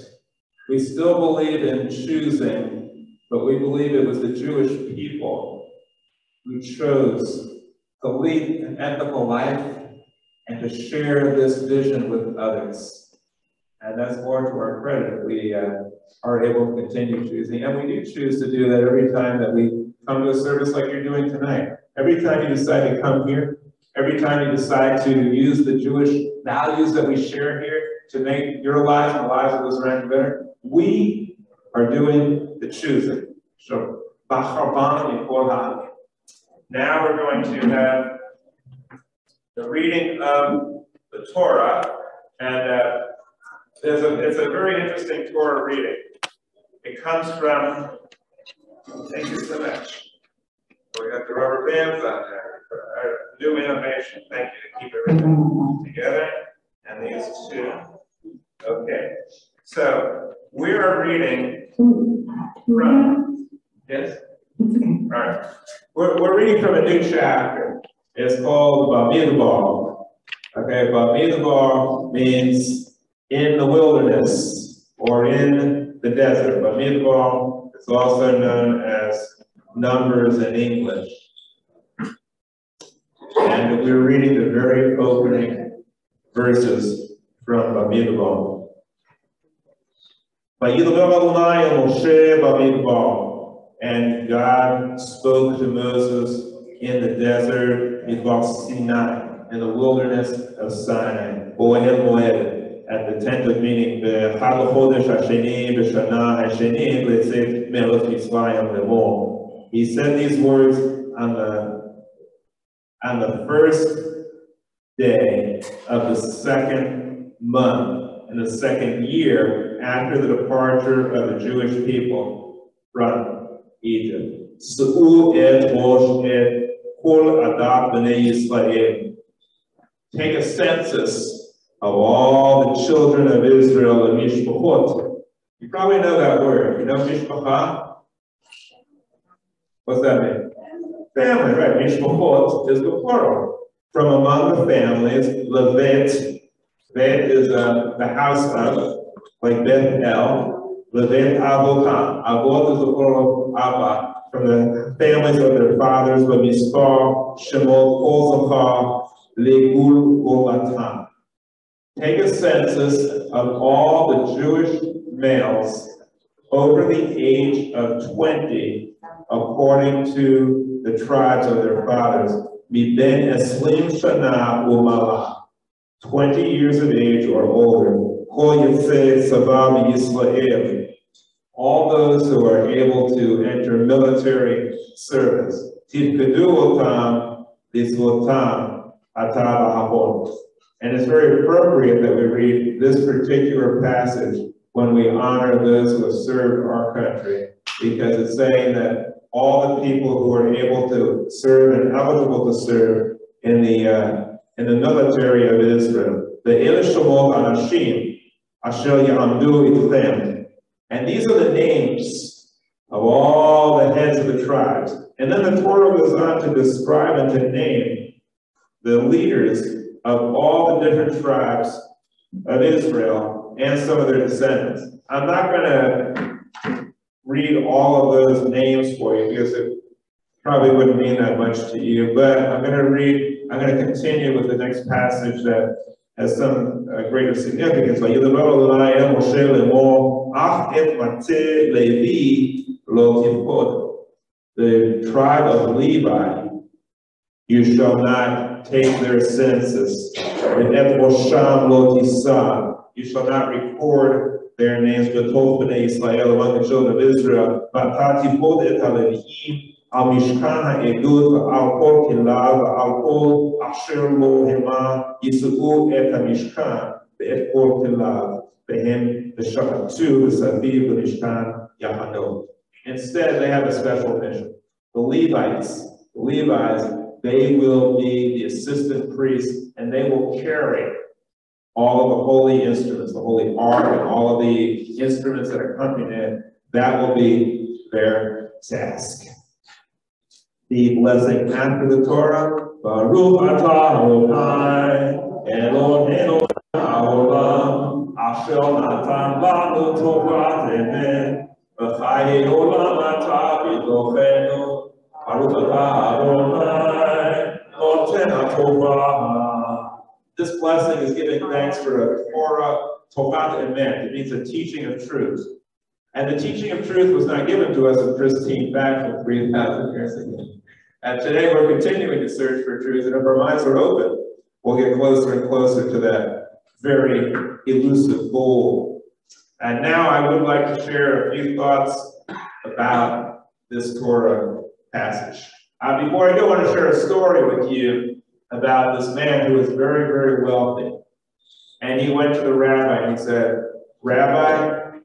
Speaker 1: We still believe in choosing, but we believe it was the Jewish people who chose to lead an ethical life and to share this vision with others. And that's more to our credit. We are able to continue choosing. And we do choose to do that every time that we come to a service like you're doing tonight. Every time you decide to come here, every time you decide to use the Jewish values that we share here to make your lives and the lives of those around you better, we are doing the choosing. So, now we're going to have the reading of the Torah, and it's a very interesting Torah reading. It comes from, thank you so much. We got the rubber bands on there. Our new innovation. Thank you to keep everything together. And these two. Okay. So we are reading from, yes? All right. We're reading from a new chapter. It's called Bamidbar. Okay, Bamidbar means in the wilderness or in the desert. Bamidbar is also known as Numbers in English. And we're reading the very opening verses from Bamidbar. And God spoke to Moses in the desert, Sinai, in the wilderness of Sinai, at the 10th of meeting, he said these words on the first day of the second month, in the second year after the departure of the Jewish people from Egypt. Take a census of all the children of Israel and Mishpachot. You probably know that word. You know Mishpachah? What's that mean? Family, right? Mishpachot is the plural. From among the families, Levet. Levet is the house of, like Beth El. Levet Avotam. Avot is the plural of Abba. From the families of their fathers, Mispar, Shemot, Kol Zachar, Legul, Golatan. Take a census of all the Jewish males over the age of 20, according to the tribes of their fathers. Miben Eslim Shana Umala, 20 years of age or older. Kol Yisei Sabah Yisrael. All those who are able to enter military service. Tifkedu Otam, Lisvotam, Atab Ahon. And it's very appropriate that we read this particular passage when we honor those who have served our country, because it's saying that all the people who are able to serve and eligible to serve in the military of Israel, the Elishomot Anashim, Asher Ya'amdu Itchem. And these are the names of all the heads of the tribes. And then the Torah goes on to describe and to name the leaders of all the different tribes of Israel and some of their descendants. I'm not going to read all of those names for you because it probably wouldn't mean that much to you, but I'm going to continue with the next passage that has some greater significance. The tribe of Levi, you shall not take their census. You shall not record their names among the children of Israel. Al Mishkan ha'edut al kol kilav al kol asher lo hema yisu'u et ha'mishkan ve'et kol kilav ve'hem v'shachatu v'saviv v'mishkan yahano. Instead, they have a special mission. The Levites, they will be the assistant priests, and they will carry all of the holy instruments, the holy ark and all of the instruments that accompany it, that will be their task. The blessing after the Torah, Baruch atah Adonai, Eloheinu haolam, asher natan lanu Torah emet, v'chayei olam atah b'tochenu, Baruch atah Adonai, noten haTorah. This blessing is giving thanks for a Torah, Torah emet. It means a teaching of truth. And the teaching of truth was not given to us in pristine fashion 3,000 years ago. And today we're continuing to search for truth, and if our minds are open, we'll get closer and closer to that very elusive goal. And now I would like to share a few thoughts about this Torah passage. Before I do, I want to share a story with you about this man who was very, very wealthy. And he went to the rabbi and he said, "Rabbi,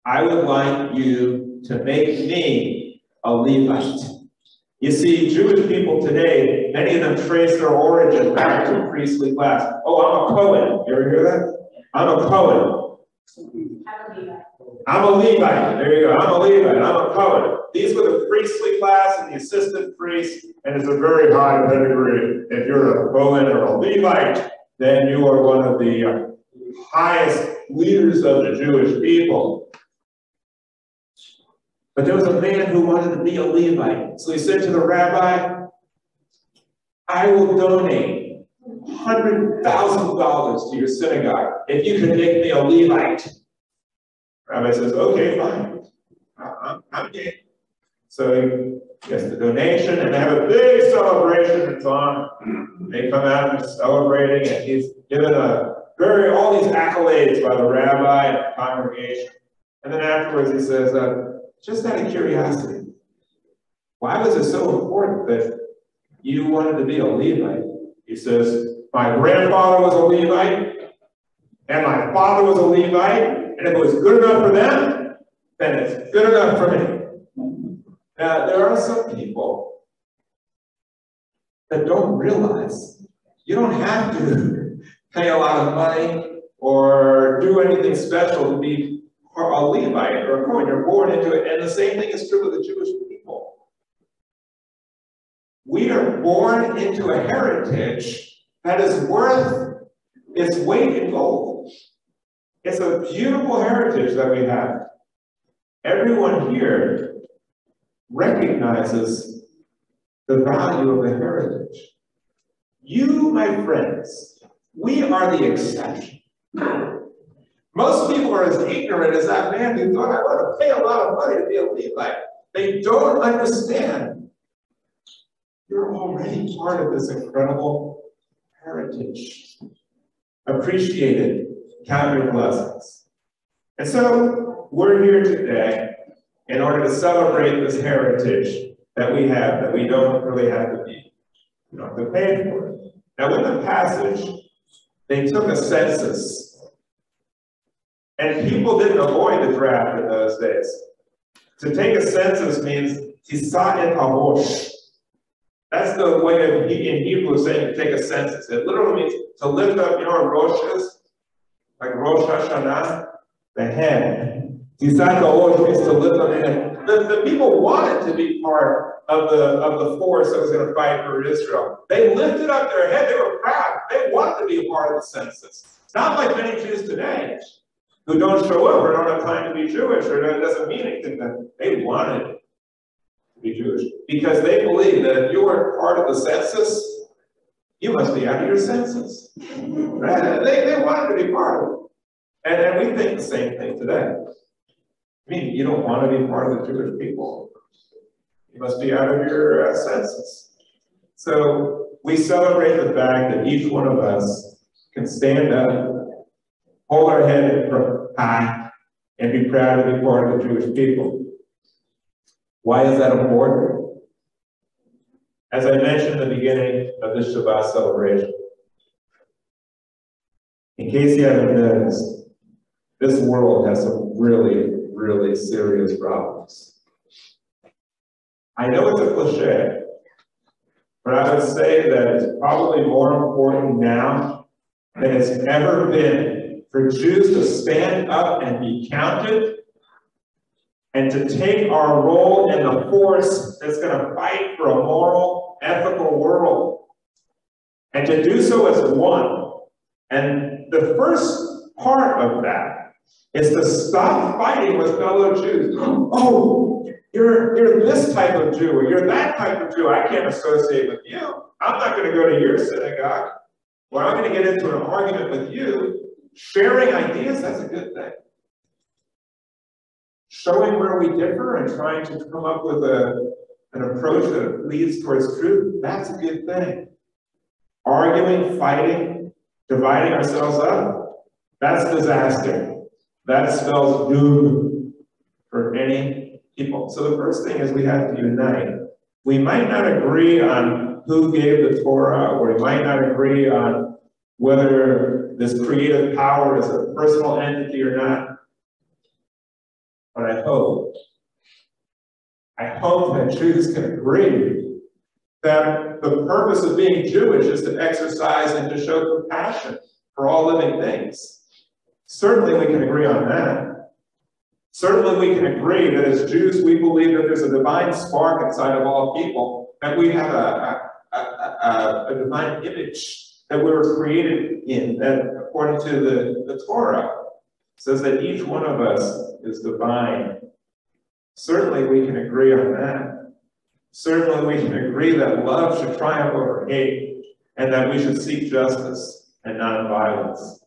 Speaker 1: I would like you to make me a Levite." You see, Jewish people today, many of them trace their origin back to a priestly class. Oh, I'm a Cohen. You ever hear that? I'm a Cohen. I'm a Levite. There you go. I'm a Levite. I'm a Cohen. These were the priestly class and the assistant priest, and it's a very high pedigree. If you're a Cohen or a Levite, then you are one of the highest leaders of the Jewish people. But there was a man who wanted to be a Levite. So he said to the rabbi, "I will donate $100,000 to your synagogue if you can make me a Levite." The rabbi says, "Okay, fine. I'm game." So he gets the donation, and they have a big celebration. It's on. They come out and celebrating, and he's given all these accolades by the rabbi and the congregation. And then afterwards he says, "Just out of curiosity, why was it so important that you wanted to be a Levite?" He says, "My grandfather was a Levite, and my father was a Levite, and if it was good enough for them, then it's good enough for me." Now, there are some people that don't realize you don't have to pay a lot of money or do anything special to be a Levite or a Cohen. You're born into it, and the same thing is true with the Jewish people. We are born into a heritage that is worth its weight in gold. It's a beautiful heritage that we have. Everyone here recognizes the value of the heritage. You, my friends, we are the exception. Most people are as ignorant as that man who thought, "I want to pay a lot of money to be a Levite." They don't understand. You're already part of this incredible heritage. Appreciate it. Count your blessings. And so we're here today in order to celebrate this heritage that we have, that we don't really have to be. You don't have to pay for it. Now, in the passage, they took a census. And people didn't avoid the draft in those days. To take a census means tisah et harosh. That's the way of, in Hebrew saying to take a census. It literally means to lift up, you know what Rosh is? Like Rosh Hashanah, the head. Tisah et harosh means to lift up the head. The people wanted to be part of the force that was going to fight for Israel. They lifted up their head. They were proud. They wanted to be a part of the census. Not like many Jews today, who don't show up or don't have time to be Jewish, or it doesn't mean anything. That they wanted to be Jewish because they believe that if you weren't part of the census, you must be out of your senses. Right? They wanted to be part of it. And we think the same thing today. I mean, you don't want to be part of the Jewish people. You must be out of your senses. So we celebrate the fact that each one of us can stand up, hold our head high, and be proud to be part of the Jewish people. Why is that important? As I mentioned in the beginning of this Shabbat celebration, in case you haven't noticed, this world has some really, really serious problems. I know it's a cliche, but I would say that it's probably more important now than it's ever been for Jews to stand up and be counted and to take our role in the force that's going to fight for a moral, ethical world, and to do so as one. And the first part of that is to stop fighting with fellow Jews. Oh, you're this type of Jew, or you're that type of Jew. I can't associate with you. I'm not going to go to your synagogue. Well, I'm going to get into an argument with you. Sharing ideas, that's a good thing. Showing where we differ and trying to come up with an approach that leads towards truth, that's a good thing. Arguing, fighting, dividing ourselves up, that's disaster. That spells doom for any people. So the first thing is we have to unite. We might not agree on who gave the Torah, or we might not agree on whether this creative power is a personal entity or not. But I hope that Jews can agree that the purpose of being Jewish is to exercise and to show compassion for all living things. Certainly we can agree on that. Certainly we can agree that as Jews we believe that there's a divine spark inside of all people, that we have a divine image that we were created in, that according to the Torah says that each one of us is divine. Certainly we can agree on that. Certainly we can agree that love should triumph over hate, and that we should seek justice and nonviolence.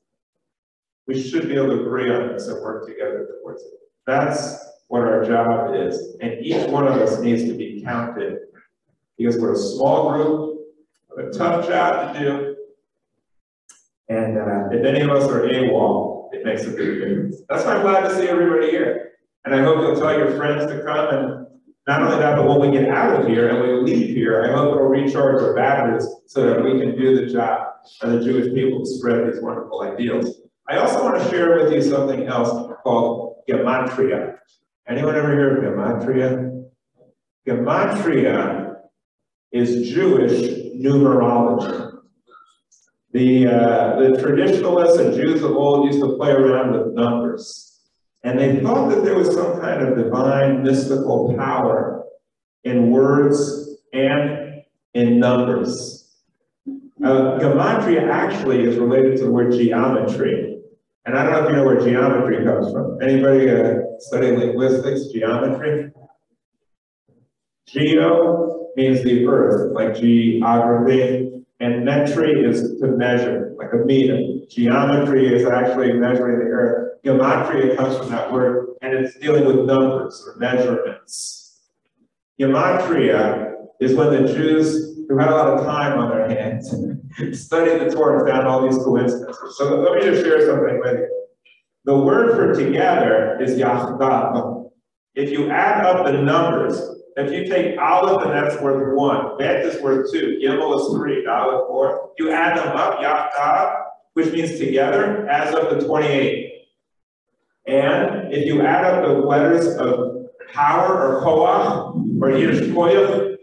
Speaker 1: We should be able to agree on this and work together towards it. That's what our job is, and each one of us needs to be counted, because we're a small group with a tough job to do, and if any of us are AWOL, it makes a big difference. That's why I'm glad to see everybody here. And I hope you'll tell your friends to come, and not only that, but when we get out of here and we leave here, I hope it'll recharge our batteries so that we can do the job of the Jewish people to spread these wonderful ideals. I also want to share with you something else called gematria. Anyone ever hear of gematria? Gematria is Jewish numerology. The traditionalists and Jews of old used to play around with numbers. And they thought that there was some kind of divine mystical power in words and in numbers. Gematria actually is related to the word geometry. And I don't know if you know where geometry comes from. Anybody studying linguistics, geometry? Geo means the earth, like geography. And metry is to measure, like a meter. Geometry is actually measuring the earth. Gematria comes from that word, and it's dealing with numbers or measurements. Gematria is when the Jews, who had a lot of time on their hands, studied the Torah and found all these coincidences. So let me just share something with you. The word for together is yachdav. If you add up the numbers, if you take Aleph and that's worth 1, Bet is worth 2, Gimel is 3, Dalet 4, you add them up, Yachdav, which means together, adds up to 28. And if you add up the letters of power or Koach or Yiddish Koyach,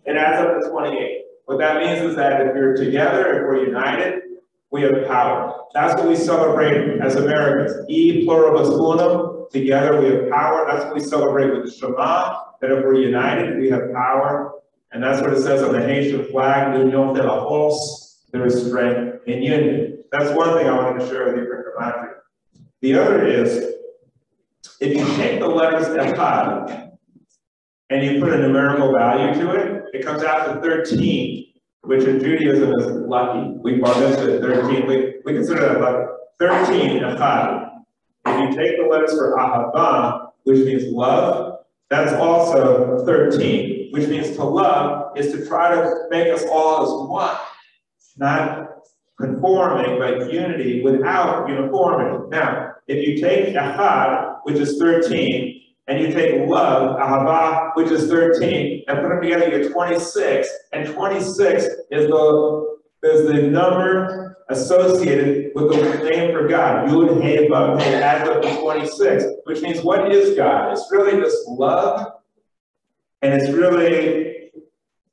Speaker 1: it adds up to 28. What that means is that if you're together, if we're united, we have power. That's what we celebrate as Americans. E pluribus unum, together we have power. That's what we celebrate with the Shema, that if we're united, we have power. And that's what it says on the Haitian flag, l'union fait la force, there is strength in union. That's one thing I wanted to share with you for gematria. The other is, if you take the letters echad and you put a numerical value to it, it comes out to 13, which in Judaism is lucky. We bar this at 13, we consider that lucky. 13 echad. If you take the letters for ahava, which means love, that's also 13, which means to love is to try to make us all as one, not conforming, but unity without uniformity. Now, if you take echad, which is 13, and you take love, ahava, which is 13, and put them together, you get 26, and 26 is the number associated with the name for God. Yud, Hey, Vav, Hey, adds up to 26, which means what is God? It's really this love, and it's really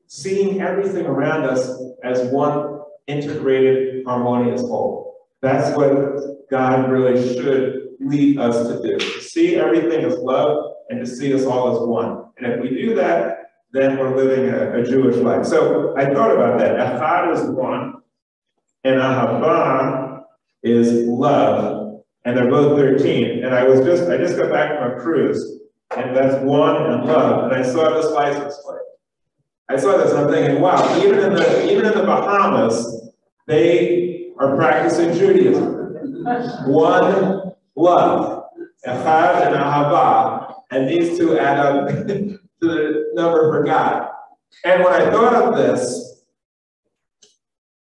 Speaker 1: seeing everything around us as one integrated, harmonious whole. That's what God really should lead us to do. To see everything as love and to see us all as one. And if we do that, then we're living a Jewish life. So I thought about that. Echad is one, and Ahava is love, and they're both 13. And I just got back from a cruise, and that's one and love, and I saw this license plate. I saw this, and I'm thinking, wow, even in the Bahamas, they are practicing Judaism. One love, Echad and Ahava, and these two add up to the number for God. And when I thought of this,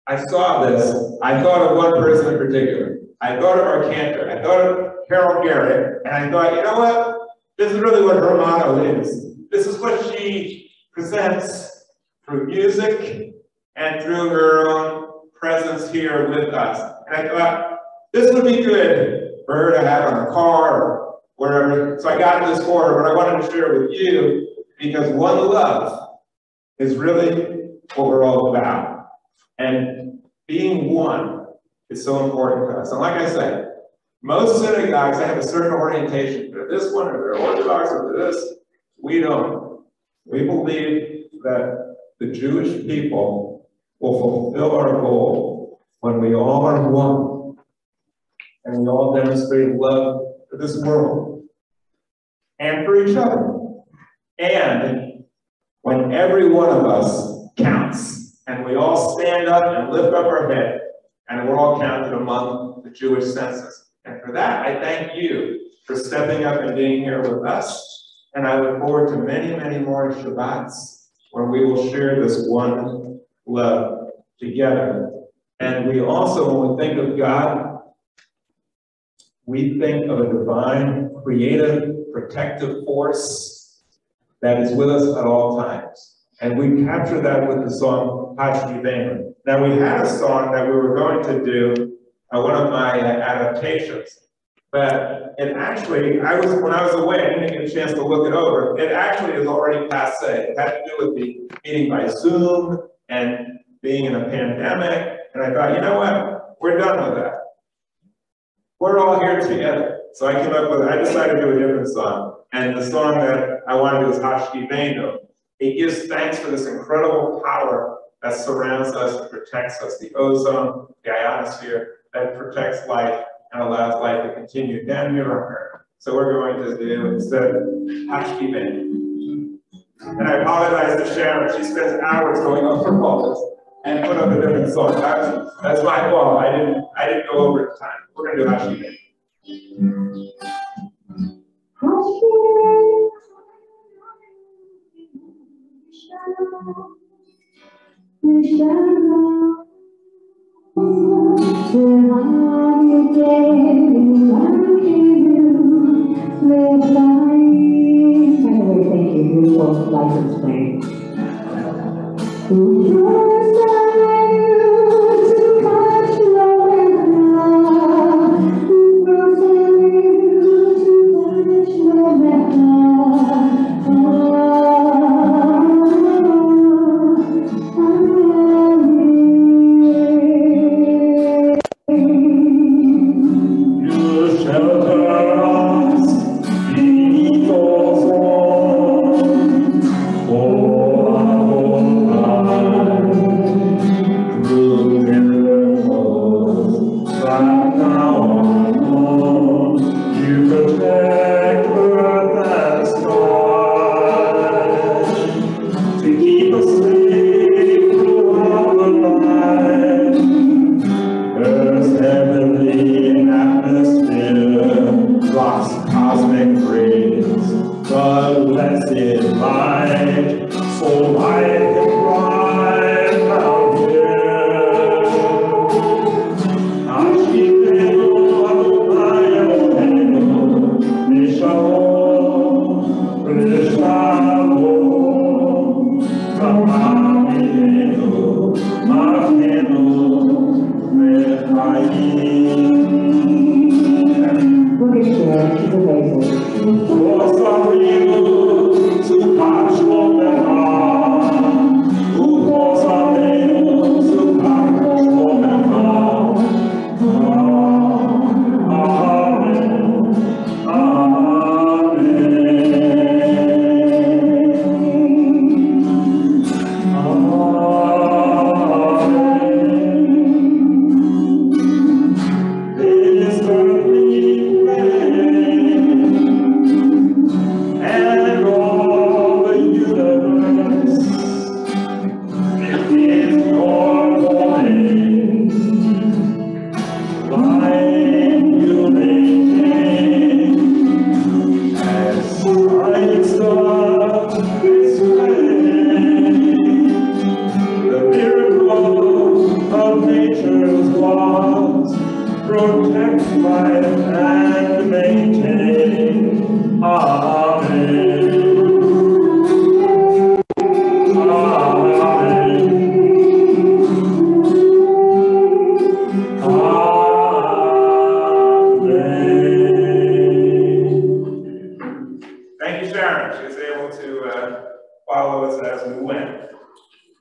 Speaker 1: I thought of one person in particular. I thought of our Cantor. I thought of Carol Garrett, and I thought, you know what? This is really what her motto is. This is what she presents through music and through her own presence here with us. And I thought, this would be good for her to have on her car or wherever. So I got this for her, but I wanted to share it with you because one love is really what we're all about. And being one is so important to us. And like I said, most synagogues, they have a certain orientation. They're this one, or they're Orthodox, or they're this. We don't. We believe that the Jewish people will fulfill our goal when we all are one and we all demonstrate love for this world and for each other. And when every one of us counts and we all stand up and lift up our head and we're all counted among the Jewish census. And for that, I thank you for stepping up and being here with us. And I look forward to many, many more Shabbats where we will share this one love together. And we also, when we think of God, we think of a divine, creative, protective force that is with us at all times. And we capture that with the song Hashki Bena. Now we had a song that we were going to do, one of my adaptations, but it actually, when I was away, I didn't get a chance to look it over. It actually is already passé. It had to do with the meeting by Zoom and being in a pandemic. And I thought, you know what? We're done with that. We're all here together. So I decided to do a different song. And the song that I want to do is Hashki Bena. It gives thanks for this incredible power that surrounds us and protects us. The ozone, the ionosphere that protects life and allows life to continue down here on Earth. So we're going to do instead Hashki Bena. And I apologize to Sharon. She spends hours going over all this and put up a different song. That's my fault. I didn't go over the time. We're going to do Hashki Bena.
Speaker 2: Thank you, beautiful license plate.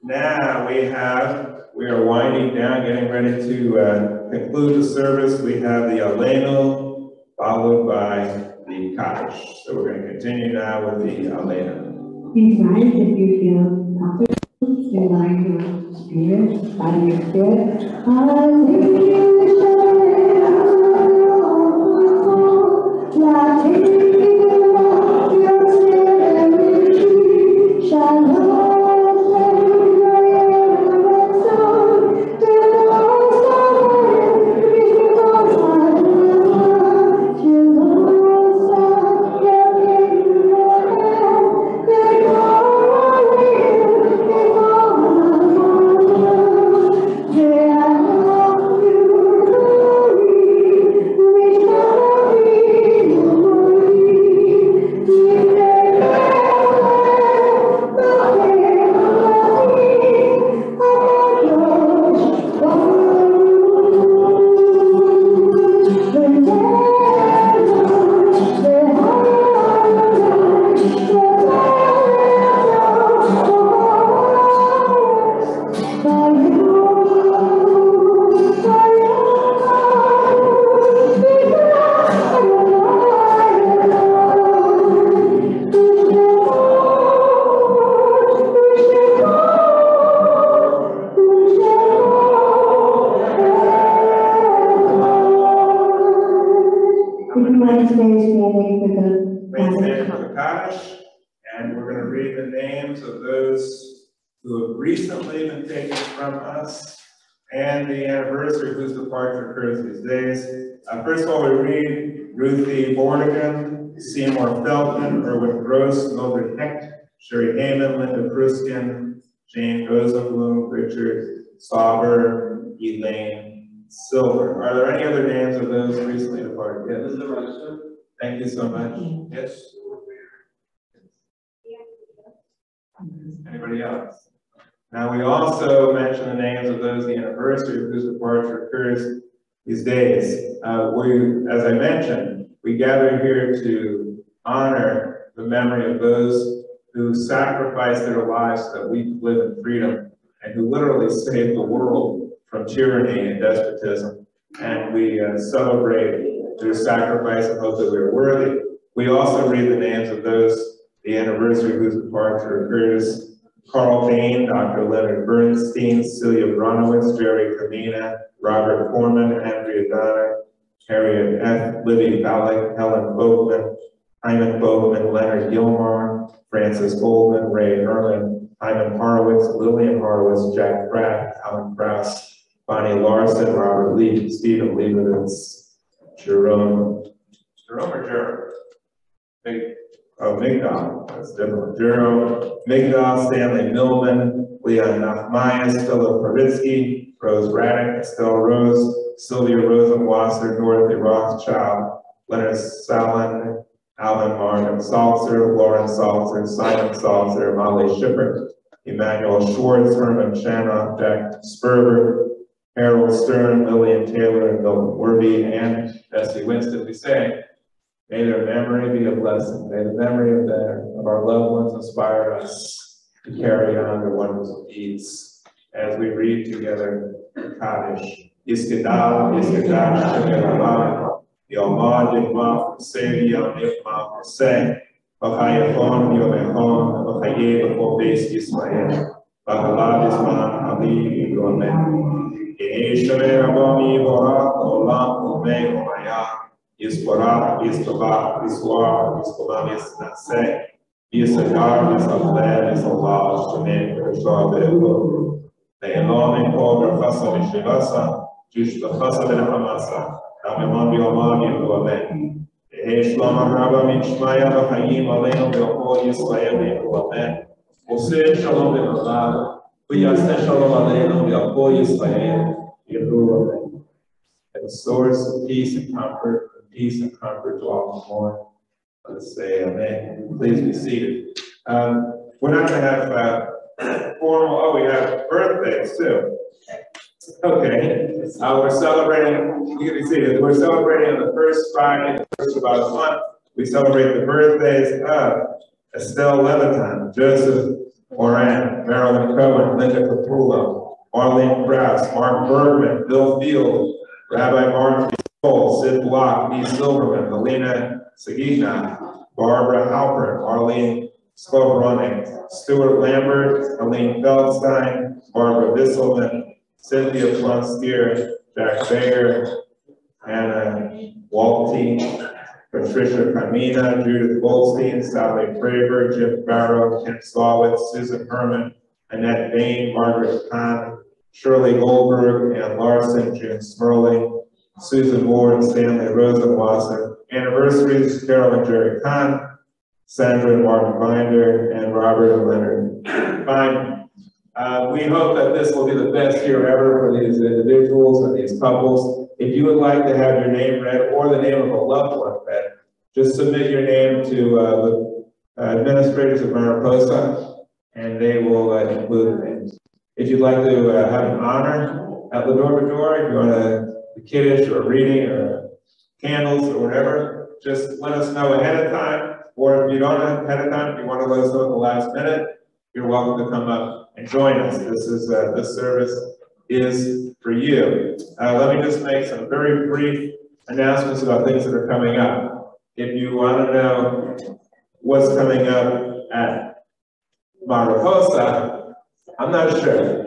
Speaker 1: Now we are winding down, getting ready to conclude the service. We have the Aleinu, followed by the Kaddish. So we're going to continue now with the Aleinu.
Speaker 2: Please rise if you feel comfortable to align your spirit, body, and spirit. Hallelujah.
Speaker 1: And the anniversary whose departure occurs these days. First of all, we read Ruthie Bornigan, Seymour Feltman, Erwin Gross, Mildred Hecht, Sherry Heyman, Linda Pruskin, Jane Rosenblum, Richard Sauber, Elaine Silver. Are there any other names of those recently departed? Yes. Linda Reister. Thank you so much. Yes. Anybody else? Now we also mention the names of those the anniversary of whose departure occurs these days. As I mentioned, we gather here to honor the memory of those who sacrificed their lives so that we could live in freedom and who literally saved the world from tyranny and despotism. And we celebrate their sacrifice and hope that we are worthy. We also read the names of those the anniversary of whose departure occurs: Carl Bain, Dr. Leonard Bernstein, Celia Bronowitz, Jerry Kamina, Robert Foreman, Andrea Donner, Harriet F., Libby Ballick, Helen Boatman, Hyman Boatman, Leonard Gilmore, Francis Goldman, Ray Erlin, Hyman Horowitz, Lillian Horowitz, Jack Pratt, Alan Krauss, Bonnie Larson, Robert Lee, Stephen Leibovitz, Jerome or Jerome? Migdal, that's different. Jerome, Migdal, Stanley Millman, Leon Nachmayas, Philip Paritsky, Rose Raddick, Estelle Rose, Sylvia Rosenwasser, Dorothy Rothschild, Leonard Salin, Alvin Martin Salzer, Lauren Salzer, Simon Salzer, Molly Shipper, Emmanuel Schwartz, Herman Shanoff, Jack Sperber, Harold Stern, Lillian Taylor, and Milton Werby, and Bessie Winston. We say, may their memory be a blessing. May the memory of our loved ones inspire us to carry on their wonderful deeds. As we read together the Kaddish, Yiskadal, Yiskadal, Shemerabah, Yomad, Yomad, Seh, Yom, Yomad, Seh, Vachayachon, Yomechon, Vachaye, Vachobes, Yisrael, Vachalad, Isman, Ali, Amen. Yehi Shemerabah, Yivorach, Olam, Umei, Omayah, Yisborach, Yistovach, Yiswar, Yispolam, Yisnaseh, Yisadar, Yisavleh, Yisalah, Shemen, Kershah, Be'evo, Be'elom, Enkol, Berchasa, Mishivasa, Jush, Berchasa, Be'echamasa, Ramimon, Biomam, Yehu, Amen. Yehi Shlom, Rabba, Mishmaya, V'chayim, Aleinu, Be'okol, Yisrael, Yehu, Amen. Oseh, Shalom, Be'malav, V'yaseh, Shalom, Aleinu, Be'okol, Yisrael, Yehu, Amen. And the source of peace and comfort to all who mourn. Let us say amen. Please be seated. We're not going to have formal, we have birthdays too. Okay, we're celebrating, you can be seated. We're celebrating on the first Friday, the first of the month. We celebrate the birthdays of Estelle Leviton, Joseph Moran, Marilyn Cohen, Linda Capullo, Arlene Krauss, Mark Bergman, Bill Field, Rabbi Mark Stoll, Sid Block, E. Silverman, Helena Sagina, Barbara Halpern, Arlene Skowronek, Stuart Lambert, Helene Feldstein, Barbara Visselman, Cynthia Plunskier, Jack Bayer, Anna Walty, Patricia Kamina, Judith Goldstein, Sally Praver, Jim Barrow, Ken Slawitz, Susan Herman, Annette Bain, Margaret Kahn, Shirley Goldberg, Ann Larson, June Smerling, Susan Ward, Stanley Rosenwasser. Anniversaries, Carol and Jerry Kahn, Sandra and Martin Binder, and Robert and Leonard Fine. We hope that this will be the best year ever for these individuals and these couples. If you would like to have your name read or the name of a loved one read, just submit your name to the administrators of Mariposa, and they will include names. If you'd like to have an honor at L'Dor Va-Dor, if you want a kiddush or a reading or candles or whatever, just let us know ahead of time. Or if you don't know ahead of time, if you want to let us know at the last minute, you're welcome to come up and join us. This service is for you. Let me just make some very brief announcements about things that are coming up. If you want to know what's coming up at Mariposa, I'm not sure.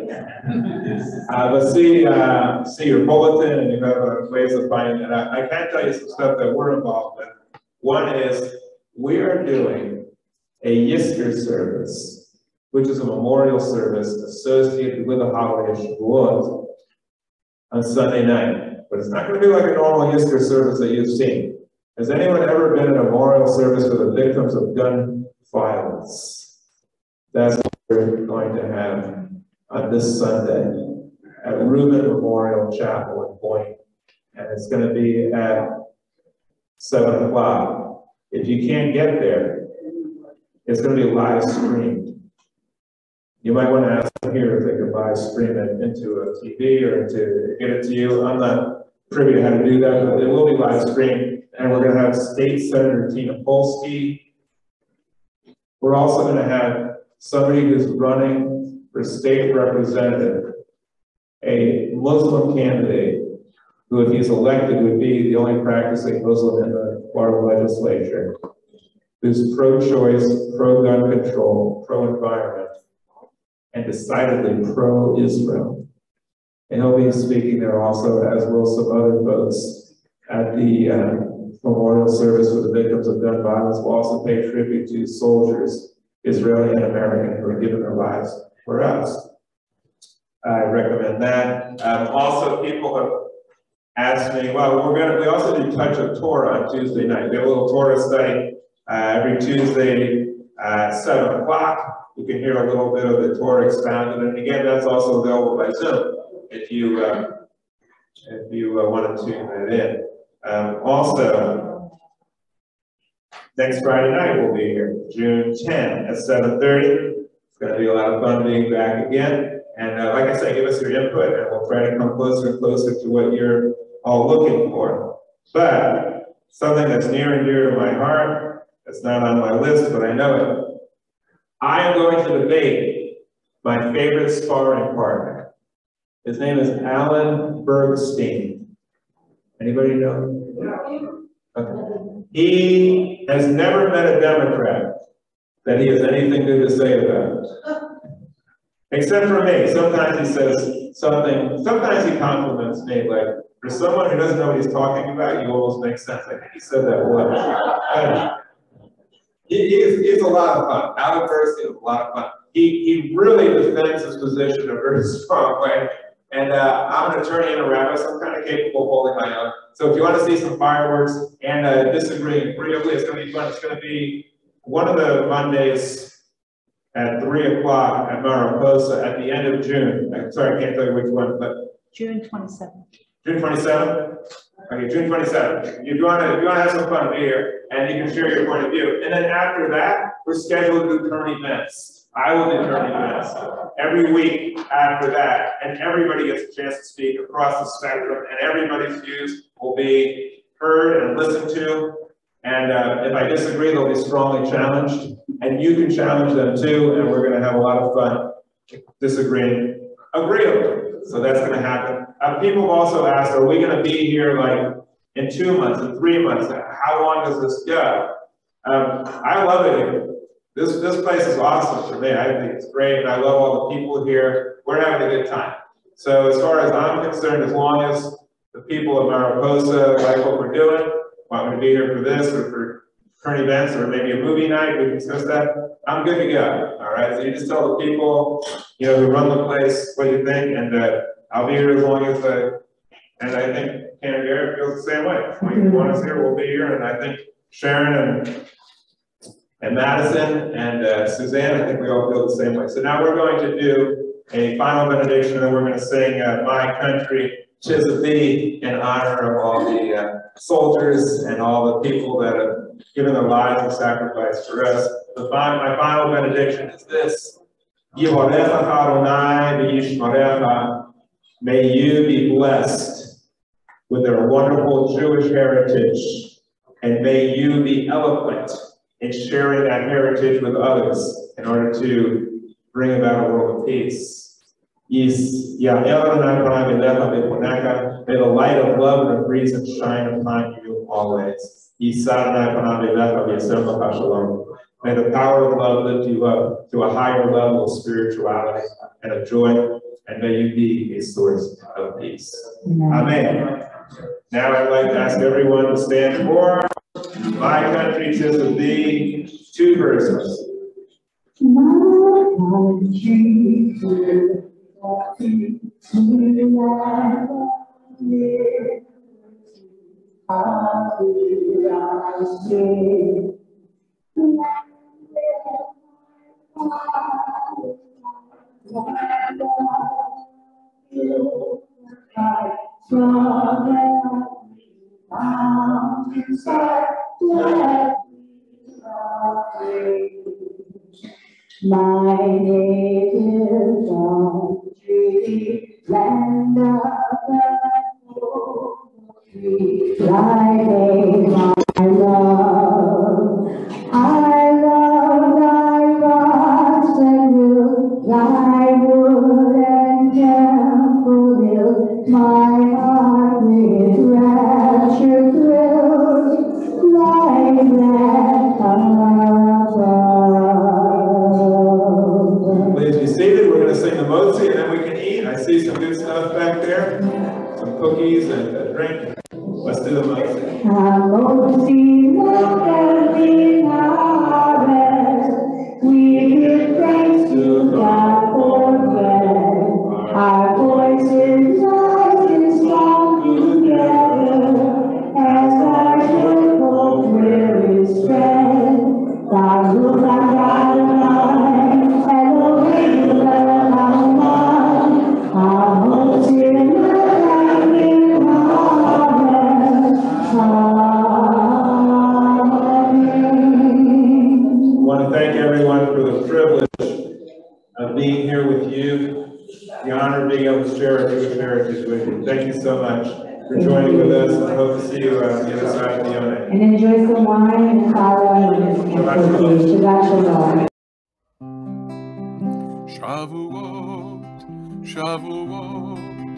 Speaker 1: But see your bulletin, and you have ways of finding it out. I can tell you some stuff that we're involved in. One is we are doing a Yisker service, which is a memorial service associated with the holiday of Shavuot on Sunday night. But it's not going to be like a normal Yisker service that you've seen. Has anyone ever been in a memorial service for the victims of gun violence? That's what we're going to have on this Sunday at Reuben Memorial Chapel in Boynton. And it's going to be at 7 o'clock. If you can't get there, it's going to be live streamed. You might want to ask them here if they can live stream it into a TV or to get it to you. I'm not privy to how to do that, but it will be live streamed. And we're going to have State Senator Tina Polsky. We're also going to have somebody who's running for state representative, a Muslim candidate, who, if he's elected, would be the only practicing Muslim in the Florida legislature, who's pro-choice, pro-gun control, pro-environment, and decidedly pro-Israel. And he'll be speaking there also, as will some other folks, at the memorial service for the victims of gun violence. We'll also pay tribute to soldiers, Israeli and American, who have given their lives for us. I recommend that. Also, people have asked me, well, we also do Touch of Torah on Tuesday night. We have a little Torah study every Tuesday at 7 o'clock. You can hear a little bit of the Torah expounded, and again, that's also available by Zoom if you want to tune that in. Also, next Friday night we'll be here, June 10 at 7:30. It's going to be a lot of fun being back again. And like I said, give us your input, and we'll try to come closer and closer to what you're all looking for. But something that's near and dear to my heart, it's not on my list, but I know it. I am going to debate my favorite sparring partner. His name is Alan Bergstein. Anybody know him? Okay. He has never met a Democrat that he has anything good to say about. Except for me. Sometimes he says something, sometimes he compliments me, like, for someone who doesn't know what he's talking about, you almost make sense. I think he said that once. He's a lot of fun. Alan Bergstein is a lot of fun. He really defends his position in a very strong way. And I'm an attorney and a rabbi, so I'm kind of capable of holding my own. So if you want to see some fireworks and disagree agreeably, it's going to be fun. It's going to be one of the Mondays at 3 o'clock at Mariposa at the end of June. I'm sorry, I can't tell you which one, but
Speaker 2: June 27th.
Speaker 1: June 27th? Okay, June 27th. If you want to have some fun, be here, and you can share your point of view. And then after that, we're scheduled to do current events. I will do current events every week after that, and everybody gets a chance to speak across the spectrum, and everybody's views will be heard and listened to. And if I disagree, they'll be strongly challenged. And you can challenge them too, and we're going to have a lot of fun disagreeing agreeably. So that's going to happen. People have also asked, are we going to be here like in 2 months, in 3 months? How long does this go? I love it here. This place is awesome for me. I think it's great, and I love all the people here. We're having a good time. So as far as I'm concerned, as long as the people of Mariposa like what we're doing, want me to be here for this or for current events or maybe a movie night, we can discuss that, I'm good to go. All right, so you just tell the people, you know, who run the place what you think, and I'll be here as long as and I think Cantor Garrett feels the same way. When you want us here, we'll be here, and I think Sharon and Madison and Suzanne, I think we all feel the same way. So now we're going to do a final benediction, and then we're going to sing My Country, 'Tis of Thee, in honor of all the soldiers and all the people that have given their lives and sacrifice for us. My final benediction is this. Yehorecha Adonai v'yishmerecha. May you be blessed with their wonderful Jewish heritage, and may you be eloquent in sharing that heritage with others in order to bring about a world of peace. May the light of love and of reason shine upon you always. May the power of love lift you up to a higher level of spirituality and of joy, and may you be a source of peace. Amen. Now I'd like to ask everyone to stand for My Country, 'Tis of Thee, 2 verses.
Speaker 2: My country, 'tis of thee, my native country, land of the free, thy name I love. I love thy gods and will, thy wood and temple hill. My heart with rapture thrills, like that
Speaker 1: Please be seated. We're going to sing the Motzi, and then we can eat. I see some good stuff back there, some cookies and a drink. Let's do the Motzi.
Speaker 2: We give thanks to God for bread. Our voices rise and song together as our joyful prayer is spread. God will God and the way of our hopes in the light
Speaker 1: I want to thank everyone for the privilege of being here with you, the honor of being able to share our Jewish heritage with you. Thank you so much for joining with us, and I hope to see you on the other side of the Yonah.
Speaker 2: And enjoy some wine and challah and cookies. Shabbat Shalom.
Speaker 5: Shavuot, Shavuot,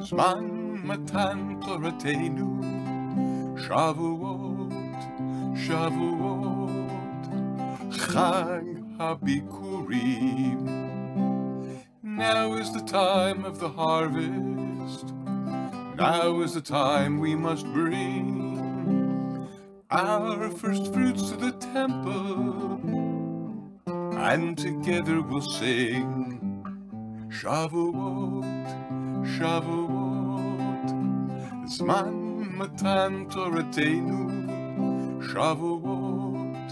Speaker 5: Zman Matan Toratenu. Shavuot, Shavuot, Chag HaBikurim. Now is the time of the harvest. Now is the time we must bring our first fruits to the temple, and together we'll sing Shavuot, Shavuot, Zman Matan Toratenu. Shavuot,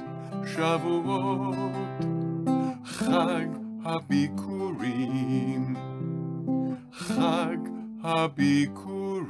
Speaker 5: Shavuot, Chag HaBikurim, Chag HaBikurim.